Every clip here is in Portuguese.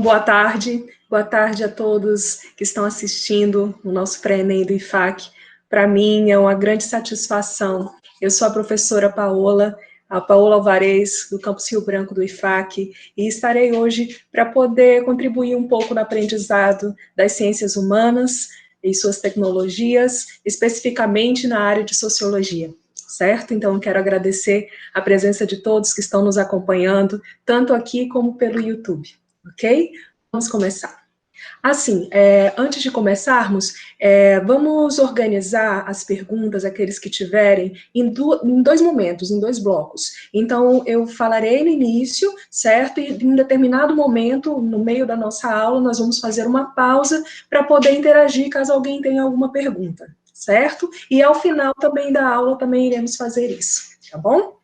Bom, boa tarde a todos que estão assistindo o nosso pré-ENEM do IFAC. Para mim é uma grande satisfação. Eu sou a professora Paola Alvarez, do Campus Rio Branco do IFAC, e estarei hoje para poder contribuir um pouco no aprendizado das ciências humanas e suas tecnologias, especificamente na área de sociologia. Certo? Então, eu quero agradecer a presença de todos que estão nos acompanhando, tanto aqui como pelo YouTube, ok? Vamos começar. Assim, antes de começarmos, vamos organizar as perguntas, aqueles que tiverem, em dois momentos, em dois blocos. Então, eu falarei no início, certo? E em determinado momento, no meio da nossa aula, nós vamos fazer uma pausa para poder interagir, caso alguém tenha alguma pergunta, certo? E ao final também da aula, também iremos fazer isso, tá bom?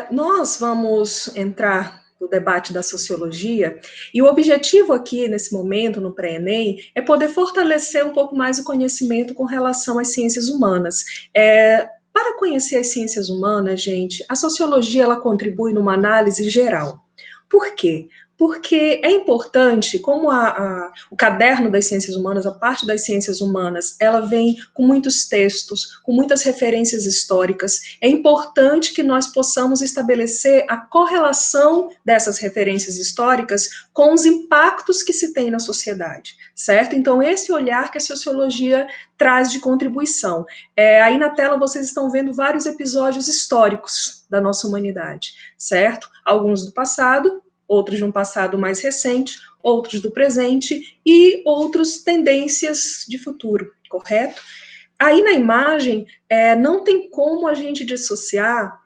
Nós vamos entrar no debate da sociologia, e o objetivo aqui, nesse momento, no pré-ENEM, é poder fortalecer um pouco mais o conhecimento com relação às ciências humanas. Para conhecer as ciências humanas, gente, a sociologia, ela contribui numa análise geral. Por quê? Porque é importante, como o caderno das ciências humanas, a parte das ciências humanas, ela vem com muitos textos, com muitas referências históricas, é importante que nós possamos estabelecer a correlação dessas referências históricas com os impactos que se tem na sociedade, certo? Então, esse olhar que a sociologia traz de contribuição. Aí na tela vocês estão vendo vários episódios históricos da nossa humanidade, certo? Alguns do passado, outros de um passado mais recente, outros do presente e outros tendências de futuro, correto? Aí na imagem, não tem como a gente dissociar,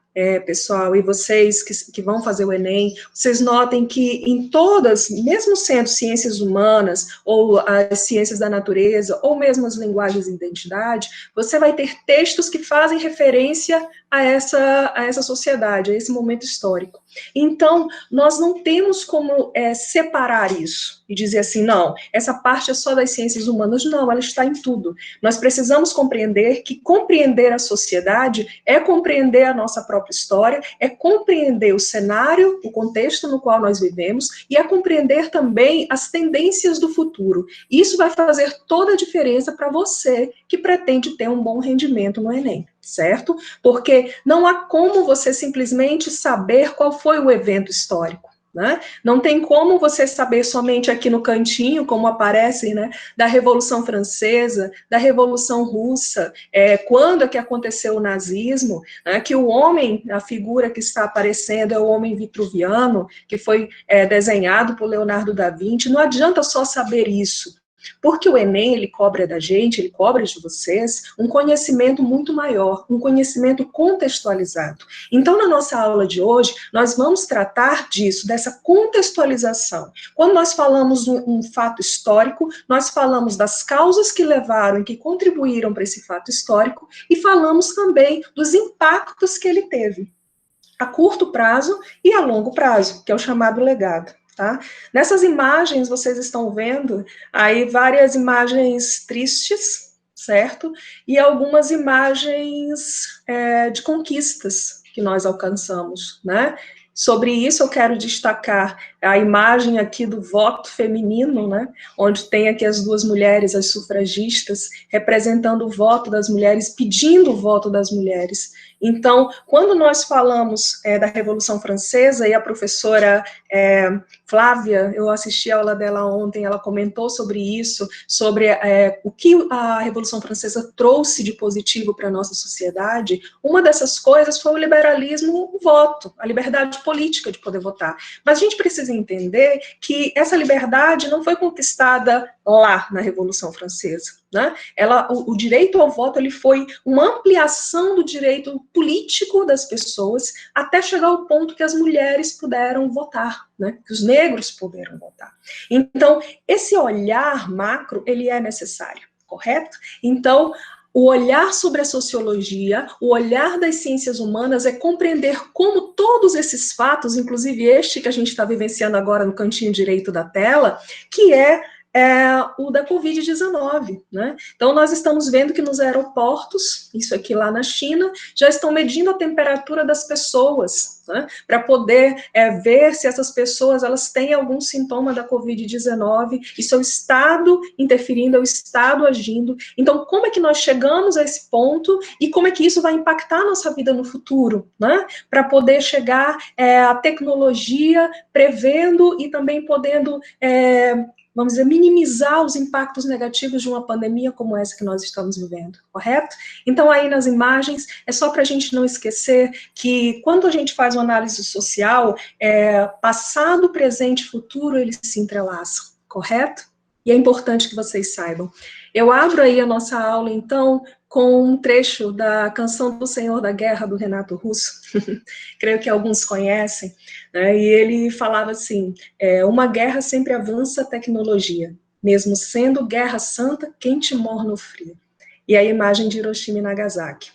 pessoal, e vocês que vão fazer o Enem, vocês notem que em todas, mesmo sendo ciências humanas, ou as ciências da natureza, ou mesmo as linguagens de identidade, você vai ter textos que fazem referência a essa sociedade, a esse momento histórico. Então, nós não temos como separar isso e dizer assim, não, essa parte é só das ciências humanas. Não, ela está em tudo. Nós precisamos compreender que compreender a sociedade é compreender a nossa própria história, é compreender o cenário, o contexto no qual nós vivemos, e é compreender também as tendências do futuro. Isso vai fazer toda a diferença para você que pretende ter um bom rendimento no Enem, certo? Porque não há como você simplesmente saber qual foi o evento histórico, né? Não tem como você saber somente aqui no cantinho, como aparece, né, da Revolução Francesa, da Revolução Russa, quando é que aconteceu o nazismo, né, que o homem, a figura que está aparecendo é o homem vitruviano, que foi desenhado por Leonardo da Vinci. Não adianta só saber isso, porque o Enem, ele cobra da gente, ele cobra de vocês um conhecimento muito maior, um conhecimento contextualizado. Então, na nossa aula de hoje, nós vamos tratar disso, dessa contextualização. Quando nós falamos um fato histórico, nós falamos das causas que levaram e que contribuíram para esse fato histórico, e falamos também dos impactos que ele teve, a curto prazo e a longo prazo, que é o chamado legado. Tá? Nessas imagens, vocês estão vendo aí várias imagens tristes, certo? E algumas imagens de conquistas que nós alcançamos, né? Sobre isso, eu quero destacar a imagem aqui do voto feminino, né, onde tem aqui as duas mulheres, as sufragistas, representando o voto das mulheres, pedindo o voto das mulheres. Então, quando nós falamos da Revolução Francesa, e a professora Flávia, eu assisti a aula dela ontem, ela comentou sobre isso, sobre o que a Revolução Francesa trouxe de positivo para a nossa sociedade. Uma dessas coisas foi o liberalismo, o voto, a liberdade política de poder votar. Mas a gente precisa entender que essa liberdade não foi conquistada lá na Revolução Francesa, né? O direito ao voto, ele foi uma ampliação do direito político das pessoas até chegar ao ponto que as mulheres puderam votar, né? Que os negros puderam votar. Então, esse olhar macro, ele é necessário, correto? Então, o olhar sobre a sociologia, o olhar das ciências humanas é compreender como todos esses fatos, inclusive este que a gente está vivenciando agora no cantinho direito da tela, que é o da Covid-19, né? Então, nós estamos vendo que nos aeroportos, isso aqui lá na China, já estão medindo a temperatura das pessoas, né? Para poder ver se essas pessoas, elas têm algum sintoma da Covid-19, isso é o Estado interferindo, é o Estado agindo. Então, como é que nós chegamos a esse ponto e como é que isso vai impactar a nossa vida no futuro, né? Para poder chegar à tecnologia prevendo e também podendo vamos dizer, minimizar os impactos negativos de uma pandemia como essa que nós estamos vivendo, correto? Então, aí nas imagens, é só para a gente não esquecer que quando a gente faz uma análise social, passado, presente e futuro, eles se entrelaçam, correto? E é importante que vocês saibam. Eu abro aí a nossa aula, então, com um trecho da Canção do Senhor da Guerra, do Renato Russo, creio que alguns conhecem, né? E ele falava assim, uma guerra sempre avança a tecnologia, mesmo sendo guerra santa, quem te morre no frio. E a imagem de Hiroshima e Nagasaki.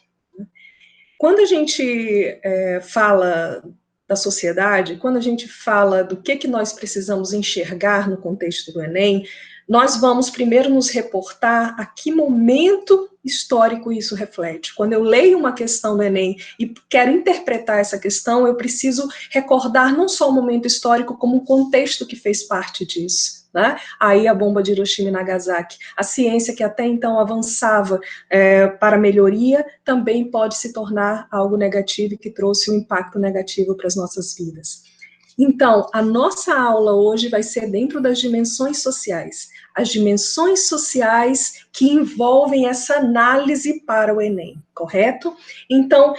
Quando a gente fala da sociedade, quando a gente fala do que nós precisamos enxergar no contexto do Enem, nós vamos primeiro nos reportar a que momento histórico isso reflete. Quando eu leio uma questão do Enem e quero interpretar essa questão, eu preciso recordar não só o momento histórico, como o contexto que fez parte disso, né? Aí a bomba de Hiroshima e Nagasaki. A ciência que até então avançava para melhoria, também pode se tornar algo negativo e que trouxe um impacto negativo para as nossas vidas. Então, a nossa aula hoje vai ser dentro das dimensões sociais, as dimensões sociais que envolvem essa análise para o Enem, correto? Então,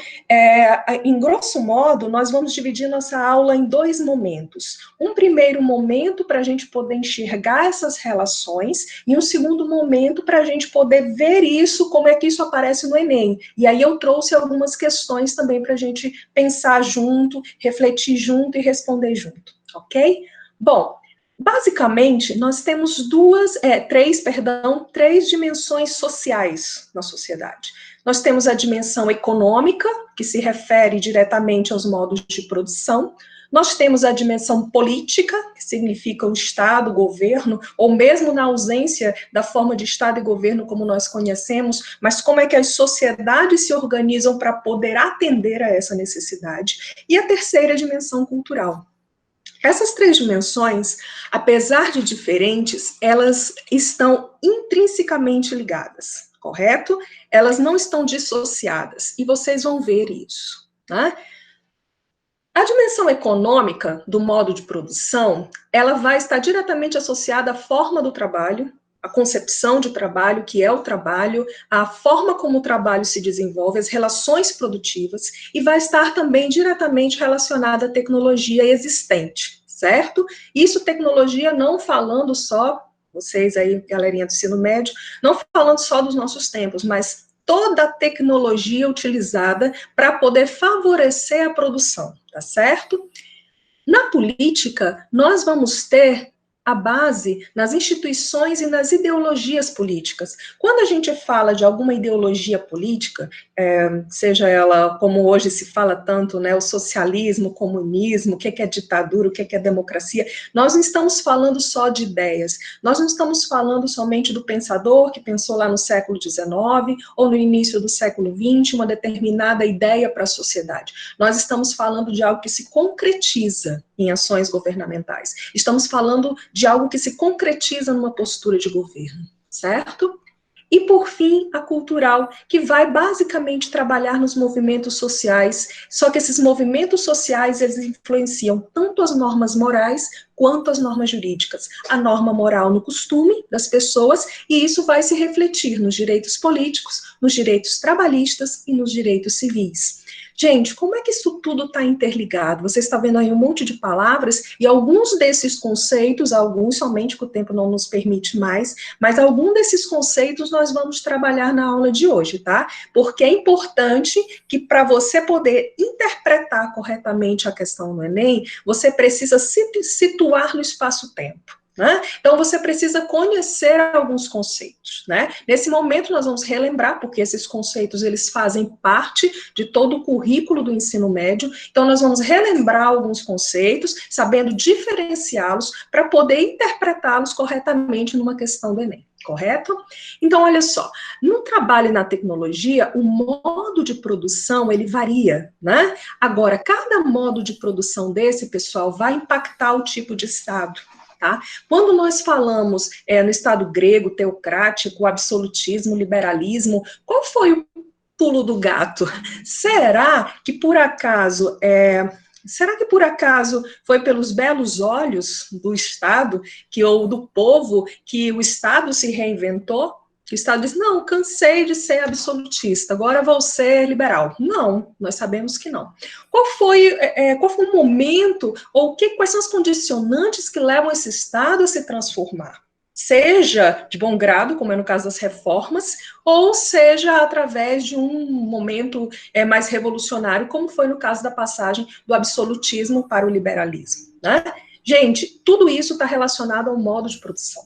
em grosso modo, nós vamos dividir nossa aula em dois momentos. Um primeiro momento para a gente poder enxergar essas relações e um segundo momento para a gente poder ver isso, como é que isso aparece no Enem. E aí eu trouxe algumas questões também para a gente pensar junto, refletir junto e responder junto, ok? Bom, basicamente, nós temos três dimensões sociais na sociedade. Nós temos a dimensão econômica, que se refere diretamente aos modos de produção. Nós temos a dimensão política, que significa o Estado, o governo, ou mesmo na ausência da forma de Estado e governo como nós conhecemos, mas como é que as sociedades se organizam para poder atender a essa necessidade. E a terceira dimensão cultural. Essas três dimensões, apesar de diferentes, elas estão intrinsecamente ligadas, correto? Elas não estão dissociadas, e vocês vão ver isso, né? A dimensão econômica do modo de produção, ela vai estar diretamente associada à forma do trabalho, a concepção de trabalho, que é o trabalho, a forma como o trabalho se desenvolve, as relações produtivas, e vai estar também diretamente relacionada à tecnologia existente, certo? Isso tecnologia não falando só, vocês aí, galerinha do ensino médio, não falando só dos nossos tempos, mas toda a tecnologia utilizada para poder favorecer a produção, tá certo? Na política, nós vamos ter a base nas instituições e nas ideologias políticas. Quando a gente fala de alguma ideologia política, seja ela, como hoje se fala tanto, né, o socialismo, o comunismo, o que é ditadura, o que é democracia, nós não estamos falando só de ideias, nós não estamos falando somente do pensador que pensou lá no século XIX ou no início do século XX, uma determinada ideia para a sociedade. Nós estamos falando de algo que se concretiza em ações governamentais. Estamos falando de algo que se concretiza numa postura de governo, certo? E, por fim, a cultural, que vai basicamente trabalhar nos movimentos sociais, só que esses movimentos sociais, eles influenciam tanto as normas morais quanto as normas jurídicas. A norma moral no costume das pessoas, e isso vai se refletir nos direitos políticos, nos direitos trabalhistas e nos direitos civis. Gente, como é que isso tudo está interligado? Você está vendo aí um monte de palavras, e alguns desses conceitos, alguns somente que o tempo não nos permite mais, mas algum desses conceitos nós vamos trabalhar na aula de hoje, tá? Porque é importante que para você poder interpretar corretamente a questão no Enem, você precisa se situar no espaço-tempo. né? Então, você precisa conhecer alguns conceitos, né? Nesse momento, nós vamos relembrar, porque esses conceitos, eles fazem parte de todo o currículo do ensino médio, então nós vamos relembrar alguns conceitos, sabendo diferenciá-los, para poder interpretá-los corretamente numa questão do Enem. Correto? Então, olha só, no trabalho e na tecnologia, o modo de produção, ele varia, né? Agora, cada modo de produção desse, pessoal, vai impactar o tipo de Estado, tá? Quando nós falamos no Estado grego, teocrático, absolutismo, liberalismo, qual foi o pulo do gato? Será que por acaso foi pelos belos olhos do Estado ou do povo que o Estado se reinventou? Que o Estado diz, não, cansei de ser absolutista, agora vou ser liberal. Não, nós sabemos que não. Qual foi o momento, ou quais são as condicionantes que levam esse Estado a se transformar? Seja de bom grado, como é no caso das reformas, ou seja através de um momento mais revolucionário, como foi no caso da passagem do absolutismo para o liberalismo, né? Gente, tudo isso está relacionado ao modo de produção,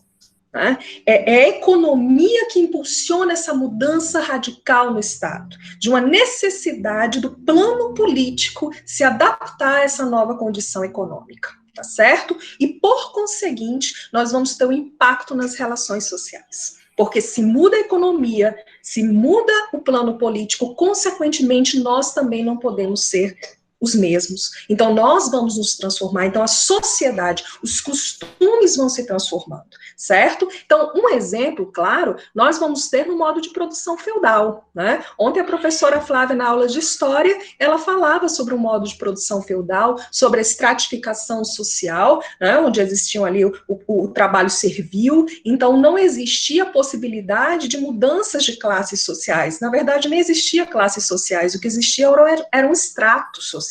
né? É a economia que impulsiona essa mudança radical no Estado, de uma necessidade do plano político se adaptar a essa nova condição econômica. Tá certo? E, por conseguinte, nós vamos ter um impacto nas relações sociais. Porque se muda a economia, se muda o plano político, consequentemente, nós também não podemos ser os mesmos. Então, nós vamos nos transformar. Então, a sociedade, os costumes vão se transformando, certo? Então, um exemplo, claro, nós vamos ter no modo de produção feudal, né? Ontem a professora Flávia, na aula de História, ela falava sobre o modo de produção feudal, sobre a estratificação social, né? Onde existiam ali o trabalho servil. Então, não existia possibilidade de mudanças de classes sociais. Na verdade, nem existia classes sociais. O que existia eram estratos sociais.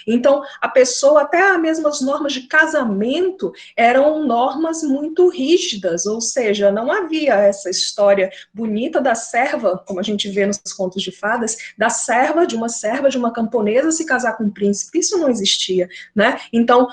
Então, a pessoa, até mesmo as normas de casamento eram normas muito rígidas, ou seja, não havia essa história bonita da serva, como a gente vê nos contos de fadas, da serva, de uma camponesa se casar com um príncipe, isso não existia, né? Então,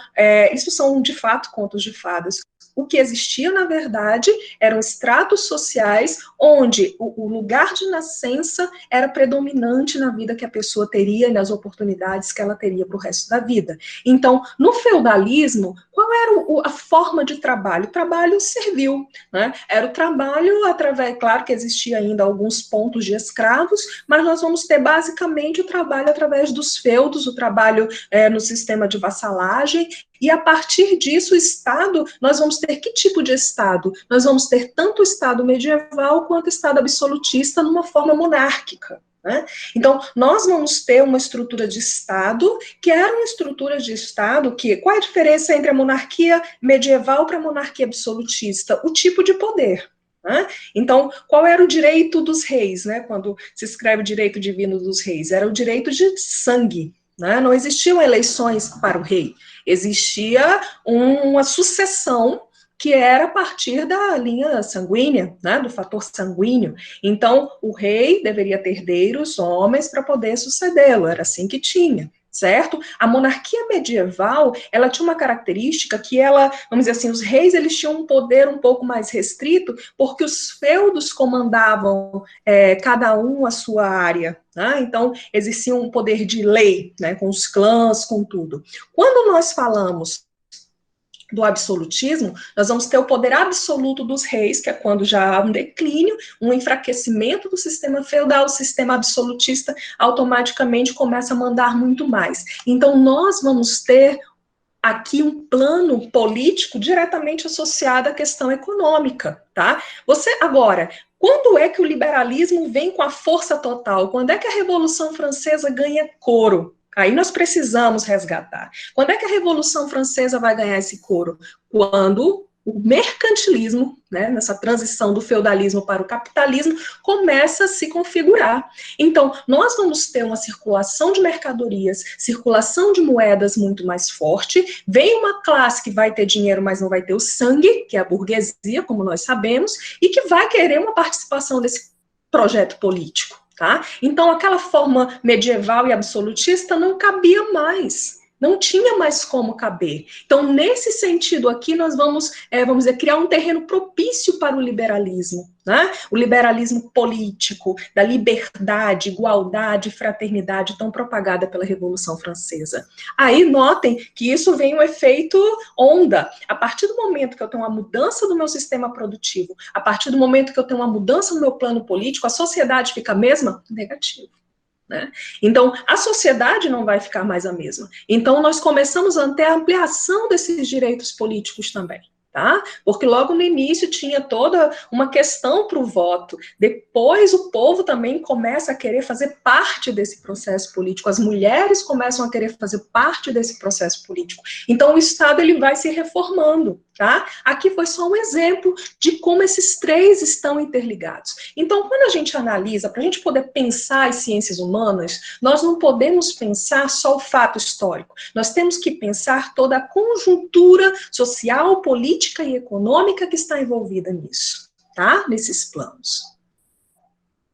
isso são, de fato, contos de fadas. O que existia, na verdade, eram estratos sociais onde o lugar de nascença era predominante na vida que a pessoa teria e nas oportunidades que ela teria para o resto da vida. Então, no feudalismo, qual era a forma de trabalho? O trabalho servil, né? Era o trabalho através, claro que existia ainda alguns pontos de escravos, mas nós vamos ter basicamente o trabalho através dos feudos, o trabalho no sistema de vassalagem, e a partir disso, o Estado, nós vamos ter que tipo de Estado? Nós vamos ter tanto o Estado medieval quanto o Estado absolutista numa forma monárquica, né? Então, nós vamos ter uma estrutura de Estado, que era uma estrutura de Estado que... Qual é a diferença entre a monarquia medieval para a monarquia absolutista? O tipo de poder. Né? Então, qual era o direito dos reis, né? Quando se escreve o direito divino dos reis? Era o direito de sangue, né? Não existiam eleições para o rei, existia uma sucessão que era a partir da linha sanguínea, né, do fator sanguíneo. Então, o rei deveria ter herdeiros, homens, para poder sucedê-lo, era assim que tinha, certo? A monarquia medieval, ela tinha uma característica que ela, vamos dizer assim, os reis, eles tinham um poder um pouco mais restrito, porque os feudos comandavam cada um a sua área, né? Então, existia um poder de lei, né, com os clãs, com tudo. Quando nós falamos do absolutismo, nós vamos ter o poder absoluto dos reis, que é quando já há um declínio, um enfraquecimento do sistema feudal, o sistema absolutista automaticamente começa a mandar muito mais. Então, nós vamos ter aqui um plano político diretamente associado à questão econômica, tá? Agora, quando é que o liberalismo vem com a força total? Quando é que a Revolução Francesa ganha coro? Aí nós precisamos resgatar. Quando é que a Revolução Francesa vai ganhar esse coro? Quando o mercantilismo, né, nessa transição do feudalismo para o capitalismo, começa a se configurar. Então, nós vamos ter uma circulação de mercadorias, circulação de moedas muito mais forte, vem uma classe que vai ter dinheiro, mas não vai ter o sangue, que é a burguesia, como nós sabemos, e que vai querer uma participação desse projeto político. Tá? Então, aquela forma medieval e absolutista não cabia mais. Não tinha mais como caber. Então, nesse sentido aqui, nós vamos dizer, criar um terreno propício para o liberalismo, né? O liberalismo político, da liberdade, igualdade, fraternidade, tão propagada pela Revolução Francesa. Aí, notem que isso vem um efeito onda. A partir do momento que eu tenho uma mudança do meu sistema produtivo, a partir do momento que eu tenho uma mudança no meu plano político, a sociedade fica a mesma? Negativo. Né? Então, a sociedade não vai ficar mais a mesma. Então, nós começamos a ter a ampliação desses direitos políticos também. Tá? Porque logo no início tinha toda uma questão para o voto. Depois o povo também começa a querer fazer parte desse processo político. As mulheres começam a querer fazer parte desse processo político. Então o Estado ele vai se reformando. Tá? Aqui foi só um exemplo de como esses três estão interligados. Então, quando a gente analisa, para a gente poder pensar as ciências humanas, nós não podemos pensar só o fato histórico. Nós temos que pensar toda a conjuntura social, política e econômica que está envolvida nisso, tá? Nesses planos.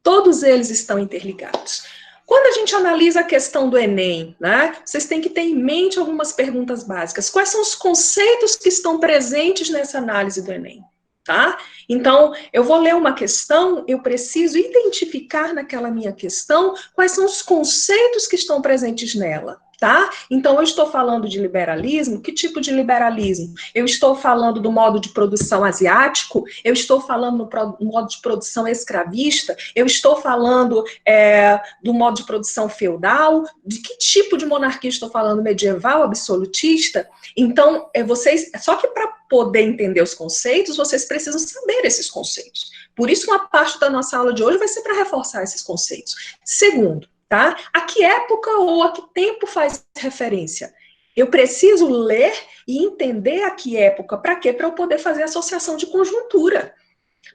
Todos eles estão interligados. Quando a gente analisa a questão do Enem, né, vocês têm que ter em mente algumas perguntas básicas. Quais são os conceitos que estão presentes nessa análise do Enem? Tá? Então, eu vou ler uma questão, eu preciso identificar naquela minha questão quais são os conceitos que estão presentes nela. Tá? Então, eu estou falando de liberalismo, que tipo de liberalismo? Eu estou falando do modo de produção asiático? Eu estou falando do modo de produção escravista? Eu estou falando do modo de produção feudal? De que tipo de monarquia estou falando? Medieval, absolutista? Então, só que para poder entender os conceitos, vocês precisam saber esses conceitos. Por isso, uma parte da nossa aula de hoje vai ser para reforçar esses conceitos. Segundo, tá? A que época ou a que tempo faz referência? Eu preciso ler e entender a que época. Para quê? Para eu poder fazer associação de conjuntura.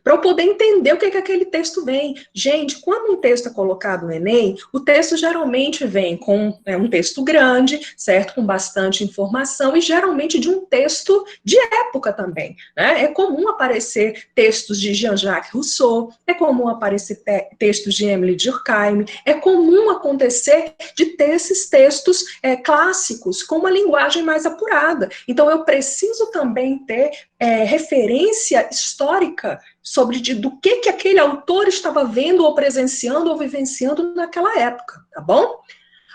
Para eu poder entender o que aquele texto vem. Gente, quando um texto é colocado no Enem, o texto geralmente vem com um texto grande, certo? Com bastante informação, e geralmente de um texto de época também. Né? É comum aparecer textos de Jean-Jacques Rousseau, é comum aparecer textos de Emile Durkheim, é comum acontecer de ter esses textos clássicos, com uma linguagem mais apurada. Então, eu preciso também ter referência histórica sobre do que aquele autor estava vendo ou presenciando ou vivenciando naquela época, tá bom?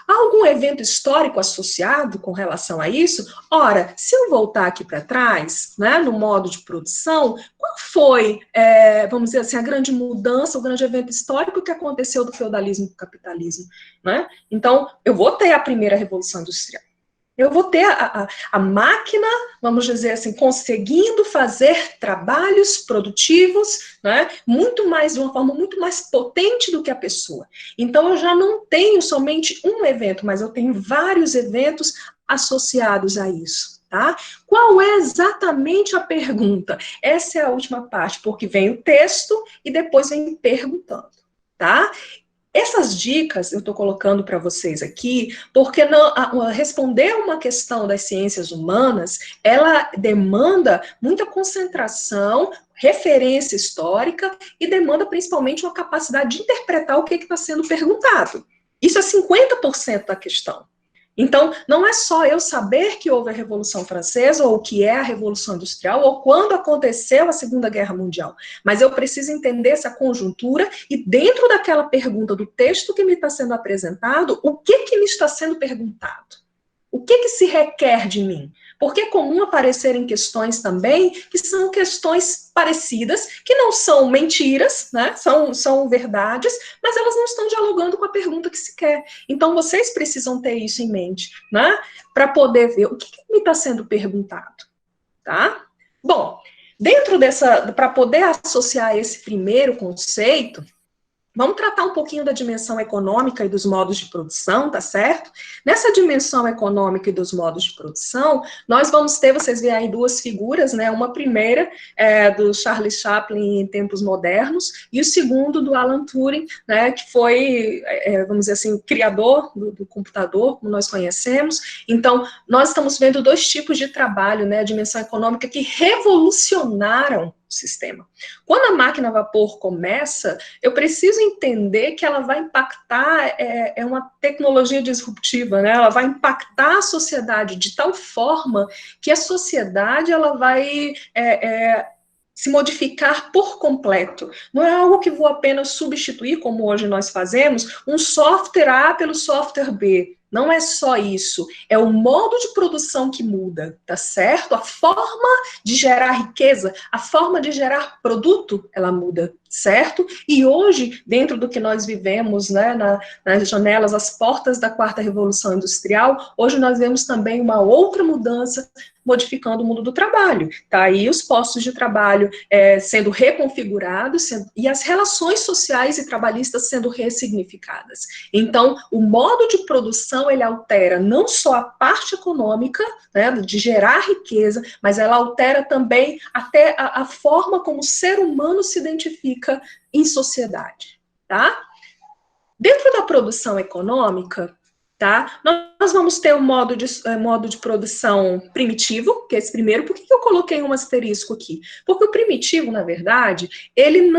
Há algum evento histórico associado com relação a isso? Ora, se eu voltar aqui para trás, né, no modo de produção, qual foi, vamos dizer assim, a grande mudança, o grande evento histórico que aconteceu do feudalismo para o capitalismo? Né? Então, eu vou ter a primeira Revolução Industrial. Eu vou ter a máquina, vamos dizer assim, conseguindo fazer trabalhos produtivos, né, de uma forma muito mais potente do que a pessoa. Então, eu já não tenho somente um evento, mas eu tenho vários eventos associados a isso. Tá? Qual é exatamente a pergunta? Essa é a última parte, porque vem o texto e depois vem perguntando. Tá? Essas dicas eu estou colocando para vocês aqui, porque responder uma questão das ciências humanas, ela demanda muita concentração, referência histórica e demanda principalmente uma capacidade de interpretar o que está sendo perguntado. Isso é 50% da questão. Então, não é só eu saber que houve a Revolução Francesa, ou o que é a Revolução Industrial, ou quando aconteceu a Segunda Guerra Mundial, mas eu preciso entender essa conjuntura e dentro daquela pergunta do texto que me está sendo apresentado, o que me está sendo perguntado? O que se requer de mim? Porque é comum aparecerem questões também que são questões parecidas, que não são mentiras, né? São verdades, mas elas não estão dialogando com a pergunta que se quer. Então, vocês precisam ter isso em mente, né? Para poder ver o que me está sendo perguntado, tá? Bom, para poder associar esse primeiro conceito, vamos tratar um pouquinho da dimensão econômica e dos modos de produção, tá certo? Nessa dimensão econômica e dos modos de produção, nós vamos ter, vocês veem aí duas figuras, né? Uma primeira do Charles Chaplin em tempos modernos, e o segundo do Alan Turing, né? Que foi, vamos dizer assim, o criador do computador, como nós conhecemos. Então, nós estamos vendo dois tipos de trabalho, né? A dimensão econômica que revolucionaram sistema. Quando a máquina a vapor começa, eu preciso entender que ela vai impactar, é uma tecnologia disruptiva, né? Ela vai impactar a sociedade de tal forma que a sociedade ela vai se modificar por completo. Não é algo que vou apenas substituir, como hoje nós fazemos, um software A pelo software B. Não é só isso, é o modo de produção que muda, tá certo? A forma de gerar riqueza, a forma de gerar produto, ela muda, certo? E hoje, dentro do que nós vivemos, né, nas janelas, as portas da quarta revolução industrial, hoje nós vemos também uma outra mudança modificando o mundo do trabalho. Tá aí os postos de trabalho sendo reconfigurados e as relações sociais e trabalhistas sendo ressignificadas. Então, o modo de produção, ele altera não só a parte econômica, né, de gerar riqueza, mas ela altera também até a forma como o ser humano se identifica em sociedade, tá? Dentro da produção econômica, tá? Nós vamos ter um modo de produção primitivo, que é esse primeiro. Por que eu coloquei um asterisco aqui? Porque o primitivo, na verdade, ele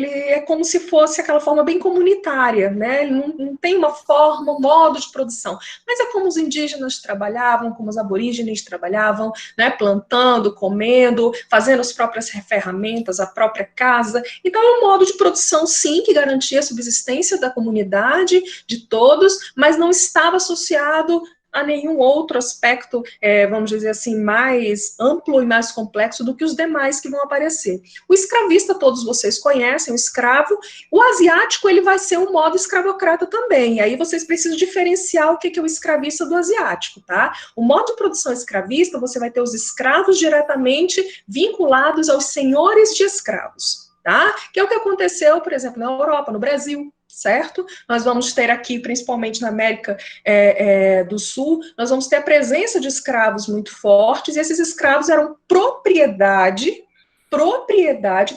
é como se fosse aquela forma bem comunitária, né? Ele não tem uma forma, um modo de produção. Mas é como os indígenas trabalhavam, como os aborígenes trabalhavam, né? Plantando, comendo, fazendo as próprias ferramentas, a própria casa. Então, é um modo de produção, sim, que garantia a subsistência da comunidade, de todos, mas não estava associado a nenhum outro aspecto, vamos dizer assim, mais amplo e mais complexo do que os demais que vão aparecer. O escravista, todos vocês conhecem, o escravo. O asiático, ele vai ser um modo escravocrata também, e aí vocês precisam diferenciar o que é o escravista do asiático, tá? O modo de produção escravista, você vai ter os escravos diretamente vinculados aos senhores de escravos, tá? Que é o que aconteceu, por exemplo, na Europa, no Brasil, certo? Nós vamos ter aqui, principalmente na América do Sul, nós vamos ter a presença de escravos muito fortes, e esses escravos eram propriedade,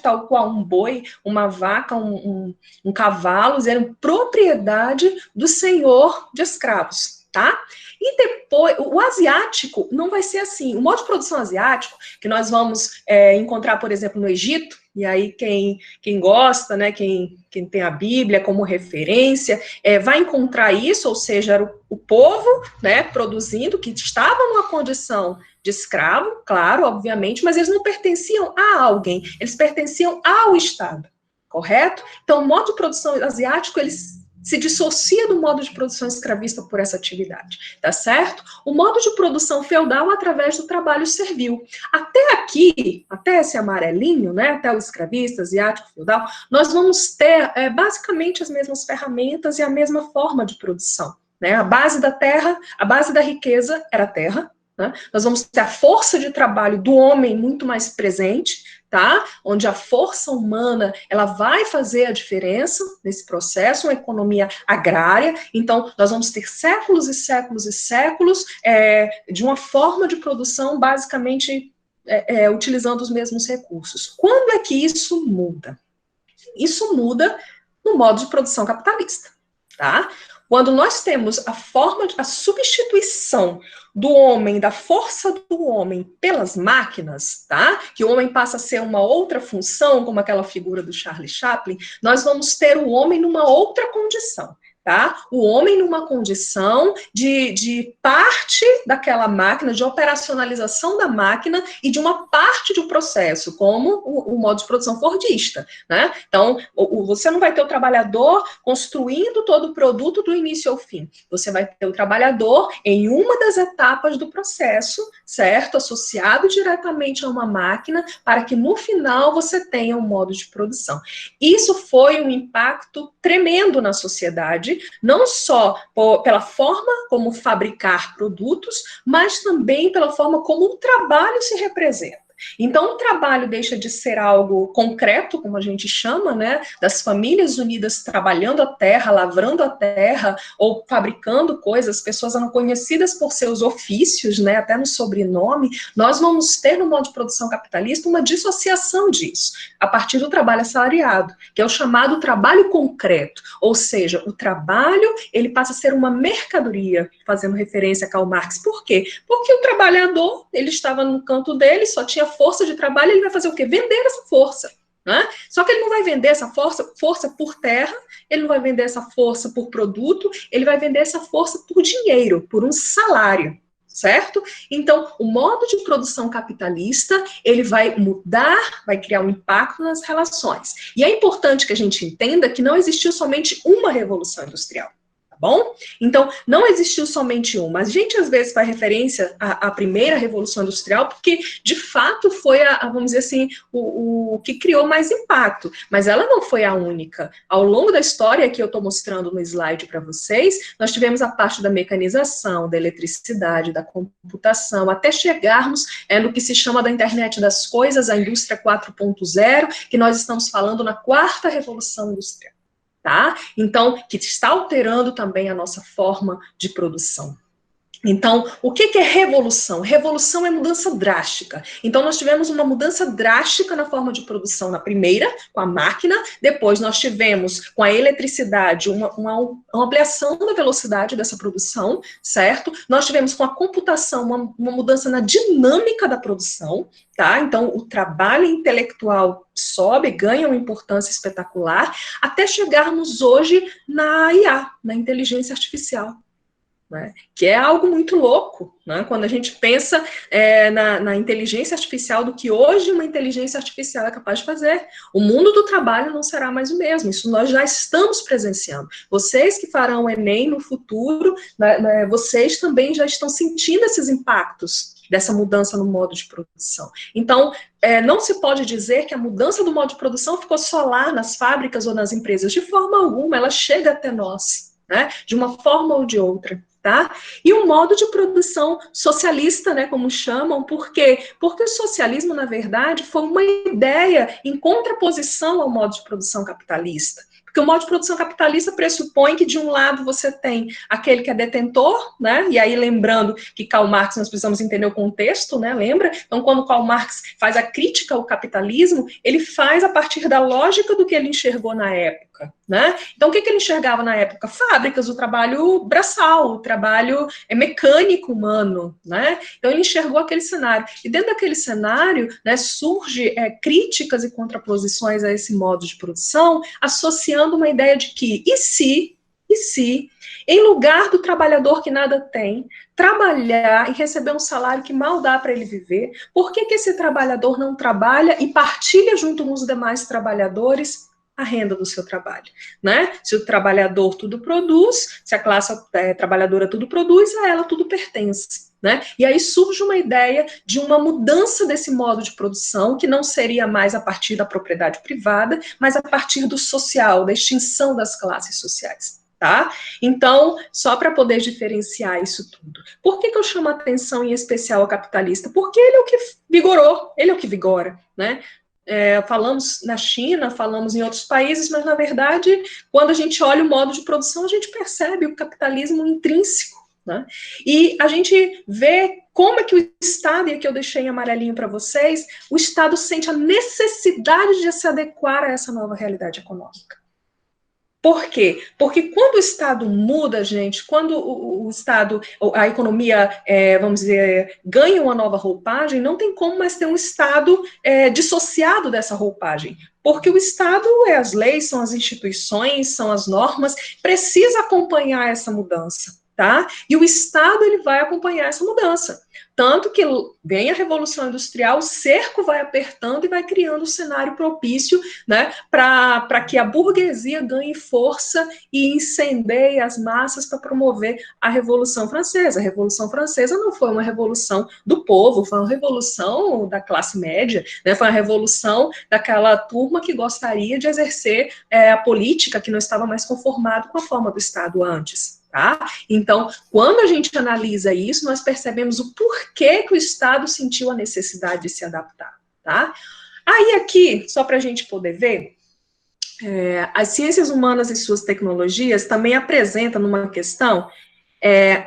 tal qual um boi, uma vaca, um cavalo, eram propriedade do senhor de escravos, tá? E depois, o asiático não vai ser assim. O modo de produção asiático, que nós vamos encontrar, por exemplo, no Egito, e aí quem gosta, né, quem tem a Bíblia como referência, vai encontrar isso, ou seja, era o povo, né, produzindo, que estava numa condição de escravo, claro, obviamente, mas eles não pertenciam a alguém, eles pertenciam ao Estado, correto? Então, o modo de produção asiático, eles se dissocia do modo de produção escravista por essa atividade, tá certo? O modo de produção feudal através do trabalho servil. Até aqui, até esse amarelinho, né, até o escravista, asiático, feudal, nós vamos ter basicamente as mesmas ferramentas e a mesma forma de produção, né? A base da terra, a base da riqueza era a terra, né? Nós vamos ter a força de trabalho do homem muito mais presente, tá? Onde a força humana, ela vai fazer a diferença nesse processo, uma economia agrária. Então, nós vamos ter séculos e séculos e séculos de uma forma de produção basicamente utilizando os mesmos recursos. Quando é que isso muda? Isso muda no modo de produção capitalista, tá? Quando nós temos a substituição do homem, da força do homem pelas máquinas, tá? Que o homem passa a ser uma outra função, como aquela figura do Charlie Chaplin, nós vamos ter o homem numa outra condição, tá? O homem numa condição de parte daquela máquina, de operacionalização da máquina e de uma parte do processo, como o modo de produção fordista, né? Então, você não vai ter o trabalhador construindo todo o produto do início ao fim. Você vai ter o trabalhador em uma das etapas do processo, certo? Associado diretamente a uma máquina, para que no final você tenha um modo de produção. Isso foi um impacto tremendo na sociedade, não só pela forma como fabricar produtos, mas também pela forma como o trabalho se representa. Então, o trabalho deixa de ser algo concreto, como a gente chama, né, das famílias unidas trabalhando a terra, lavrando a terra, ou fabricando coisas, pessoas eram conhecidas por seus ofícios, né, até no sobrenome. Nós vamos ter no modo de produção capitalista uma dissociação disso, a partir do trabalho assalariado, que é o chamado trabalho concreto, ou seja, o trabalho, ele passa a ser uma mercadoria, fazendo referência a Karl Marx. Por quê? Porque o trabalhador, ele estava no canto dele, só tinha tinha força de trabalho, ele vai fazer o quê? Vender essa força. Né? Só que ele não vai vender essa força por terra, ele não vai vender essa força por produto, ele vai vender essa força por dinheiro, por um salário, certo? Então, o modo de produção capitalista, ele vai mudar, vai criar um impacto nas relações. E é importante que a gente entenda que não existiu somente uma revolução industrial. Tá bom? Então, não existiu somente uma. A gente, às vezes, faz referência à primeira Revolução Industrial, porque, de fato, foi, vamos dizer assim, o que criou mais impacto. Mas ela não foi a única. Ao longo da história, que eu estou mostrando no slide para vocês, nós tivemos a parte da mecanização, da eletricidade, da computação, até chegarmos no que se chama da internet das coisas, a indústria 4.0, que nós estamos falando na quarta Revolução Industrial. Tá? Então, que está alterando também a nossa forma de produção. Então, o que é revolução? Revolução é mudança drástica. Então, nós tivemos uma mudança drástica na forma de produção na primeira, com a máquina, depois nós tivemos com a eletricidade uma ampliação da velocidade dessa produção, certo? Nós tivemos com a computação uma mudança na dinâmica da produção, tá? Então, o trabalho intelectual sobe, ganha uma importância espetacular, até chegarmos hoje na IA, na inteligência artificial. Né, que é algo muito louco, né, quando a gente pensa na inteligência artificial, do que hoje uma inteligência artificial é capaz de fazer. O mundo do trabalho não será mais o mesmo, isso nós já estamos presenciando. Vocês que farão o Enem no futuro, né, vocês também já estão sentindo esses impactos dessa mudança no modo de produção. Então, não se pode dizer que a mudança do modo de produção ficou só lá nas fábricas ou nas empresas, de forma alguma, ela chega até nós, né, de uma forma ou de outra. Tá? E o modo de produção socialista, né, como chamam, por quê? Porque o socialismo, na verdade, foi uma ideia em contraposição ao modo de produção capitalista. Porque o modo de produção capitalista pressupõe que, de um lado, você tem aquele que é detentor, né? E aí, lembrando que Karl Marx, nós precisamos entender o contexto, né? Lembra? Então, quando Karl Marx faz a crítica ao capitalismo, ele faz a partir da lógica do que ele enxergou na época, né? Então, o que ele enxergava na época? Fábricas, o trabalho braçal, o trabalho mecânico humano, né? Então, ele enxergou aquele cenário. E dentro daquele cenário, né, surge críticas e contraposições a esse modo de produção, associando uma ideia de que, e se, em lugar do trabalhador que nada tem, trabalhar e receber um salário que mal dá para ele viver, por que esse trabalhador não trabalha e partilha junto com os demais trabalhadores a renda do seu trabalho, né? Se o trabalhador tudo produz, se a classe trabalhadora tudo produz, a ela tudo pertence. Né? E aí surge uma ideia de uma mudança desse modo de produção, que não seria mais a partir da propriedade privada, mas a partir do social, da extinção das classes sociais. Tá? Então, só para poder diferenciar isso tudo. Por que eu chamo a atenção em especial ao capitalista? Porque ele é o que vigorou, ele é o que vigora, né? Falamos na China, falamos em outros países, mas, na verdade, quando a gente olha o modo de produção, a gente percebe o capitalismo intrínseco. Né? E a gente vê como é que o Estado, e aqui eu deixei em amarelinho para vocês, o Estado sente a necessidade de se adequar a essa nova realidade econômica. Por quê? Porque quando o Estado muda, gente, quando o Estado, a economia, vamos dizer, ganha uma nova roupagem, não tem como mais ter um Estado dissociado dessa roupagem. Porque o Estado é as leis, são as instituições, são as normas, precisa acompanhar essa mudança. Tá? E o Estado ele vai acompanhar essa mudança. Tanto que vem a Revolução Industrial, o cerco vai apertando e vai criando um cenário propício, né, para que a burguesia ganhe força e incendeie as massas para promover a Revolução Francesa. A Revolução Francesa não foi uma revolução do povo, foi uma revolução da classe média, né, foi uma revolução daquela turma que gostaria de exercer a política, que não estava mais conformado com a forma do Estado antes. Tá? Então, quando a gente analisa isso, nós percebemos o porquê que o Estado sentiu a necessidade de se adaptar. Tá? Aí aqui, só para a gente poder ver, as ciências humanas e suas tecnologias também apresentam numa questão,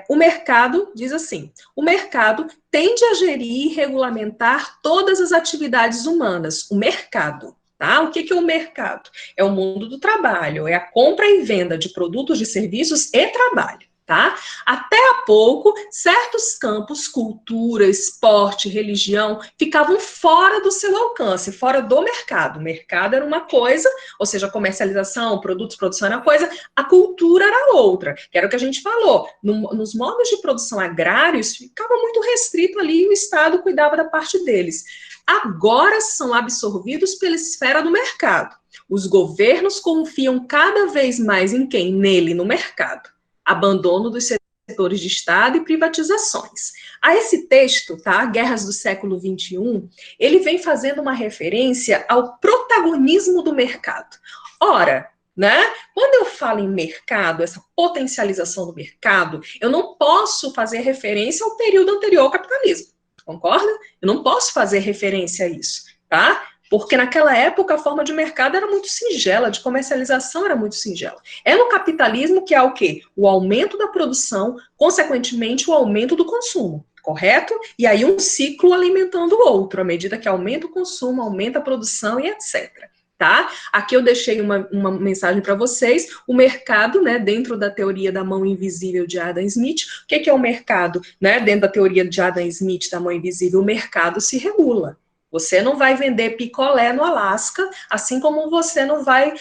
o mercado, diz assim, o mercado tende a gerir e regulamentar todas as atividades humanas, o mercado. Tá? O que é o mercado? É o mundo do trabalho, é a compra e venda de produtos, de serviços e trabalho. Tá? Até a pouco, certos campos, cultura, esporte, religião, ficavam fora do seu alcance, fora do mercado. O mercado era uma coisa, ou seja, a comercialização, produtos, produção era uma coisa, a cultura era outra, que era o que a gente falou. Nos modos de produção agrários, ficava muito restrito ali e o Estado cuidava da parte deles. Agora são absorvidos pela esfera do mercado. Os governos confiam cada vez mais em quem? Nele, no mercado. Abandono dos setores de Estado e privatizações. A esse texto, tá, Guerras do século XXI, ele vem fazendo uma referência ao protagonismo do mercado. Ora, né, quando eu falo em mercado, essa potencialização do mercado, eu não posso fazer referência ao período anterior ao capitalismo, concorda? Eu não posso fazer referência a isso, tá? Porque naquela época a forma de mercado era muito singela, de comercialização era muito singela. É no capitalismo que há o quê? O aumento da produção, consequentemente o aumento do consumo, correto? E aí um ciclo alimentando o outro, à medida que aumenta o consumo, aumenta a produção e etc. Tá? Aqui eu deixei uma mensagem para vocês, o mercado, né, dentro da teoria da mão invisível de Adam Smith, o que é o mercado, né, dentro da teoria de Adam Smith da mão invisível? O mercado se regula. Você não vai vender picolé no Alasca, assim como você não vai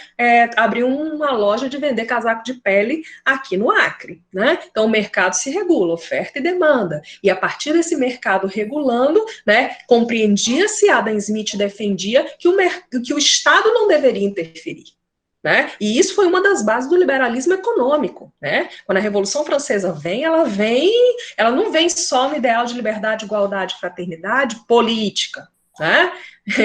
abrir uma loja de vender casaco de pele aqui no Acre, né? Então, o mercado se regula, oferta e demanda. E a partir desse mercado regulando, né, compreendia-se, Adam Smith defendia que o Estado não deveria interferir. Né? E isso foi uma das bases do liberalismo econômico, né? Quando a Revolução Francesa vem, ela não vem só no ideal de liberdade, igualdade, fraternidade política, né?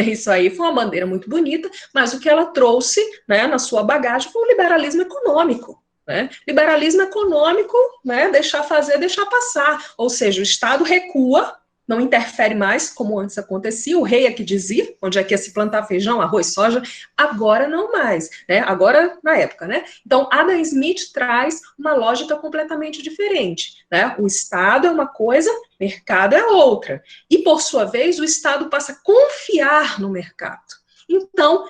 Isso aí foi uma bandeira muito bonita, mas o que ela trouxe, né, na sua bagagem foi o liberalismo econômico. Né? Liberalismo econômico, né, deixar fazer, deixar passar, ou seja, o Estado recua, não interfere mais, como antes acontecia, o rei é que dizia, onde é que ia se plantar feijão, arroz, soja, agora não mais, né? Agora, na época, né? Então, Adam Smith traz uma lógica completamente diferente, né? O Estado é uma coisa, mercado é outra, e, por sua vez, o Estado passa a confiar no mercado. Então,